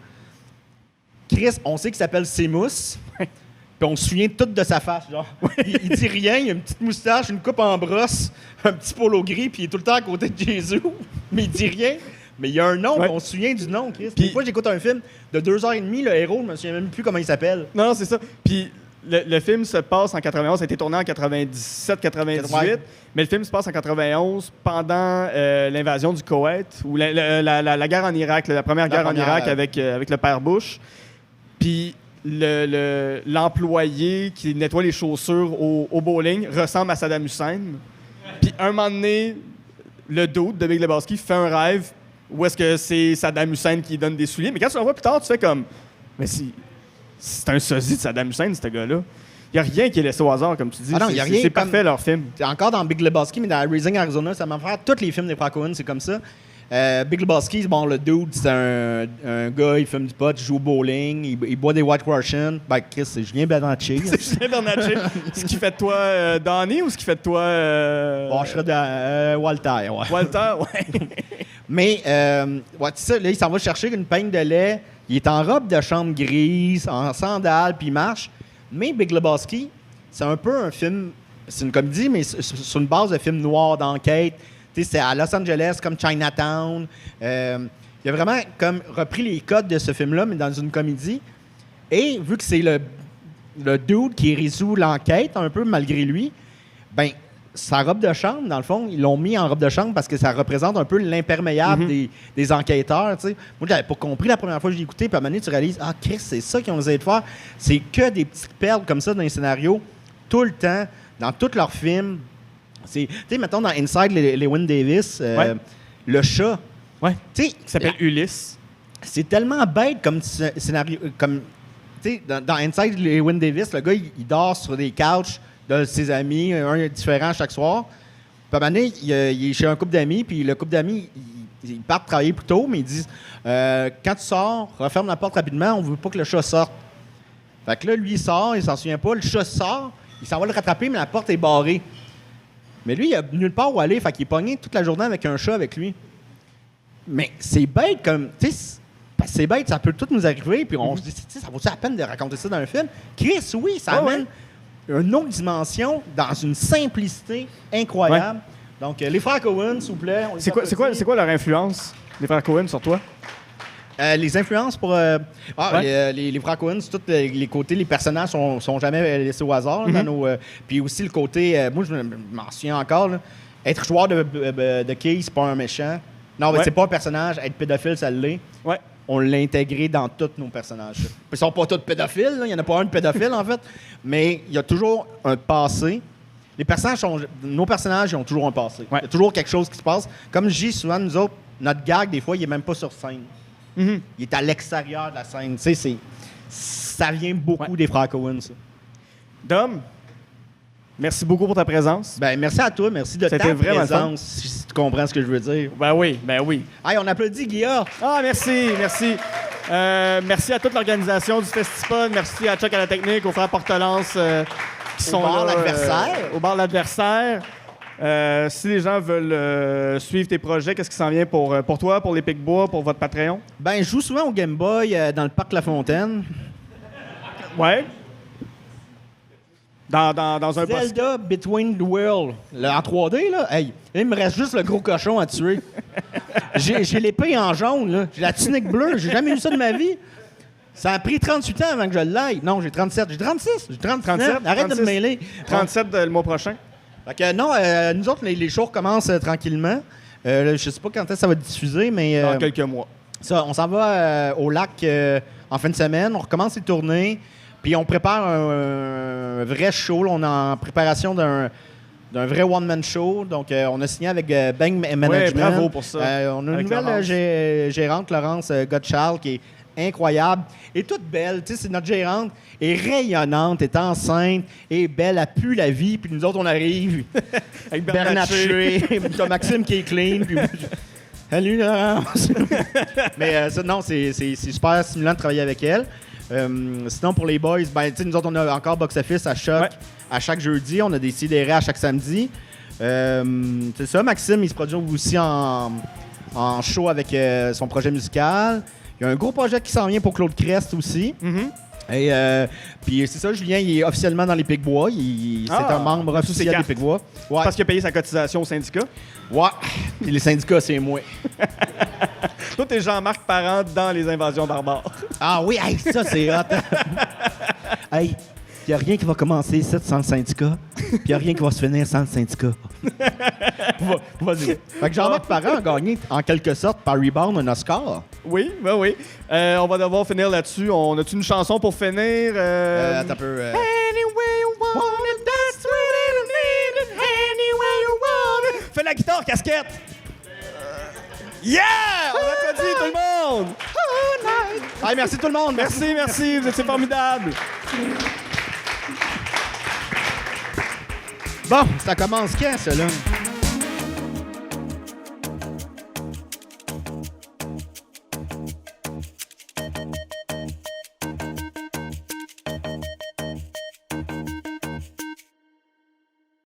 Speaker 3: Chris, on sait qu'il s'appelle Seamus. Puis on se souvient tout de sa face. Genre. Il dit rien, il a une petite moustache, une coupe en brosse, un petit polo gris, puis il est tout le temps à côté de Jésus. Mais il dit rien. Mais il y a un nom, puis on se souvient du nom, Chris. Puis, des fois, j'écoute un film de 2h30, le héros, je me souviens même plus comment il s'appelle.
Speaker 2: Non, c'est ça. Puis le film se passe en 91, ça a été tourné en 97-98,
Speaker 3: Ouais.
Speaker 2: mais le film se passe en 91 pendant l'invasion du Koweït, ou la guerre en Irak, la première guerre en Irak avec le père Bush. Puis l'employé qui nettoie les chaussures au bowling ressemble à Saddam Hussein. Puis un moment donné, le dude de Big Lebowski fait un rêve où est-ce que c'est Saddam Hussein qui donne des souliers. Mais quand tu le vois plus tard, tu fais comme... Mais c'est un sosie de Saddam Hussein, ce gars-là. Il n'y a rien qui est laissé au hasard, comme tu dis.
Speaker 3: Ah non, y a rien
Speaker 2: c'est
Speaker 3: comme...
Speaker 2: parfait, leur film.
Speaker 3: Encore dans Big Lebowski, mais dans Raising Arizona, ça m'a fait tous les films des frères Coen, c'est comme ça. Big Lebowski, bon, le dude, c'est un gars, il fume du pot, il joue au bowling, il boit des White Russian. Ben, Chris, c'est Julien Bernatchez.
Speaker 2: C'est Julien Bernatchez. Ce qui fait de toi Donnie ou ce qui fait de toi...
Speaker 3: Bon, je serais de Walter, ouais.
Speaker 2: Walter, ouais.
Speaker 3: Mais, ouais, c'est ça, là, il s'en va chercher une peigne de lait. Il est en robe de chambre grise, en sandales, puis il marche. Mais Big Lebowski, c'est un peu un film... C'est une comédie, mais sur une base de film noir d'enquête. Tu sais, c'est à Los Angeles, comme Chinatown. Il a vraiment comme repris les codes de ce film-là, mais dans une comédie. Et vu que c'est le dude qui résout l'enquête, un peu malgré lui, ben sa robe de chambre, dans le fond, ils l'ont mis en robe de chambre parce que ça représente un peu l'imperméable des enquêteurs. T'sais. Moi, j'avais pas compris la première fois que j'ai écouté, puis à un moment donné, tu réalises, ah, Chris, c'est ça qu'ils ont essayé de faire. C'est que des petites perles comme ça dans les scénarios, tout le temps, dans tous leurs films. Tu sais, mettons, dans Inside Llewyn Davis, le chat.
Speaker 2: Ouais.
Speaker 3: Tu sais,
Speaker 2: Qui s'appelle Ulysse.
Speaker 3: c'est tellement bête comme scénario. Comme, tu sais, dans Inside Llewyn Davis, le gars, il dort sur des couches de ses amis, un différent chaque soir. Puis à un moment donné, il est chez un couple d'amis, puis le couple d'amis, ils partent travailler plus tôt, mais ils disent quand tu sors, referme la porte rapidement, on veut pas que le chat sorte. Fait que là, lui, il sort, il s'en souvient pas, le chat sort, il s'en va le rattraper, mais la porte est barrée. Mais lui, il a nulle part où aller, fait qu'il est pogné toute la journée avec un chat avec lui. Mais c'est bête comme. Tu sais, c'est bête, ça peut tout nous arriver, puis on se dit, ça vaut-tu la peine de raconter ça dans un film? Chris, oui, ça amène une autre dimension dans une simplicité incroyable. Ouais. Donc, les frères Coen, s'il vous plaît.
Speaker 2: C'est quoi leur influence, les frères Coen, sur toi?
Speaker 3: Les influences pour. Les frères Coen, c'est tous les côtés, les personnages sont jamais laissés au hasard. Là, dans nos, puis aussi le côté. Moi, je m'en souviens encore. Là, être joueur de quilles, c'est pas un méchant. Non, mais c'est pas un personnage. Être pédophile, ça l'est. Ouais. On l'a intégré dans tous nos personnages. Ils sont pas tous pédophiles. Il n'y en a pas un de pédophile, en fait. Mais il y a toujours un passé. Nos personnages, ils ont toujours un passé. Il y a toujours quelque chose qui se passe. Comme je dis souvent, nous autres, notre gag, des fois, il est même pas sur scène. Il est à l'extérieur de la scène. Tu sais, ça vient beaucoup des frères Coen, ça.
Speaker 2: Dom, merci beaucoup pour ta présence.
Speaker 3: Ben, merci à toi. Merci de ta présence, si tu comprends ce que je veux dire.
Speaker 2: Ben oui.
Speaker 3: Hey, on applaudit Guilla.
Speaker 2: Ah, merci. Merci à toute l'organisation du Festipod. Merci à Chuck à la technique, aux frères Portelance qui sont là. Au bar l'adversaire. Si les gens veulent suivre tes projets, qu'est-ce qui s'en vient pour toi, pour les Pic-Bois, pour votre Patreon?
Speaker 3: Ben, je joue souvent au Game Boy dans le parc La Fontaine.
Speaker 2: Ouais. Dans un
Speaker 3: Zelda Between the World. En 3D, là. Hey, il me reste juste le gros cochon à tuer. J'ai l'épée en jaune, là. J'ai la tunique bleue. J'ai jamais eu ça de ma vie. Ça a pris 38 ans avant que je l'aille. Non, j'ai 37. J'ai 36. J'ai 37. Arrête de me mêler.
Speaker 2: 37 le mois prochain.
Speaker 3: Fait que non, nous autres, les shows recommencent tranquillement. Je sais pas quand ça va être diffusé, mais...
Speaker 2: Dans quelques mois.
Speaker 3: Ça, on s'en va au lac en fin de semaine. On recommence les tournées. Puis on prépare un vrai show. Là, on est en préparation d'un vrai one-man show. Donc, on a signé avec Bang Management.
Speaker 2: Ouais, bravo pour ça.
Speaker 3: On a une nouvelle gérante, Laurence Gottschall, qui est incroyable. Et toute belle. Tu sais, c'est notre gérante. Est rayonnante, est enceinte, est belle, elle pue la vie. Puis nous autres, on arrive avec Bernard Chez. T'as Maxime qui est clean. Puis... Salut, Laurence! Mais non, c'est super stimulant de travailler avec elle. Sinon, pour les boys, ben, nous autres, on a encore Box Office à chaque jeudi. On a des sidérés à chaque samedi. C'est ça, Maxime, il se produit aussi en show avec son projet musical. Il y a un gros projet qui s'en vient pour Claude Crest aussi. Et puis c'est ça, Julien, il est officiellement dans les Pic-Bois. C'est un membre officiel des Pic-Bois.
Speaker 2: Ouais. Parce qu'il a payé sa cotisation au syndicat?
Speaker 3: Ouais. Puis les syndicats, c'est moi.
Speaker 2: Toi, t'es Jean-Marc Parent dans Les Invasions barbares.
Speaker 3: Ah oui, hey, ça, c'est hot. Hey, il n'y a rien qui va commencer sans le syndicat. Puis il n'y a rien qui va se finir sans le syndicat. Vas-y. Fait que Jean-Marc Parent a gagné, en quelque sorte, par rebound, un Oscar.
Speaker 2: Oui, ben oui. On va devoir finir là-dessus. On a-tu une chanson pour finir?
Speaker 3: Attends un peu.
Speaker 2: Anyway you want it, that's what you need it. Anyway you want it. Fais la guitare, casquette! Yeah! On applaudit tout le monde!
Speaker 3: Hey, merci tout le monde!
Speaker 2: Merci, vous étiez formidables!
Speaker 3: Bon, ça commence quand, ça, là?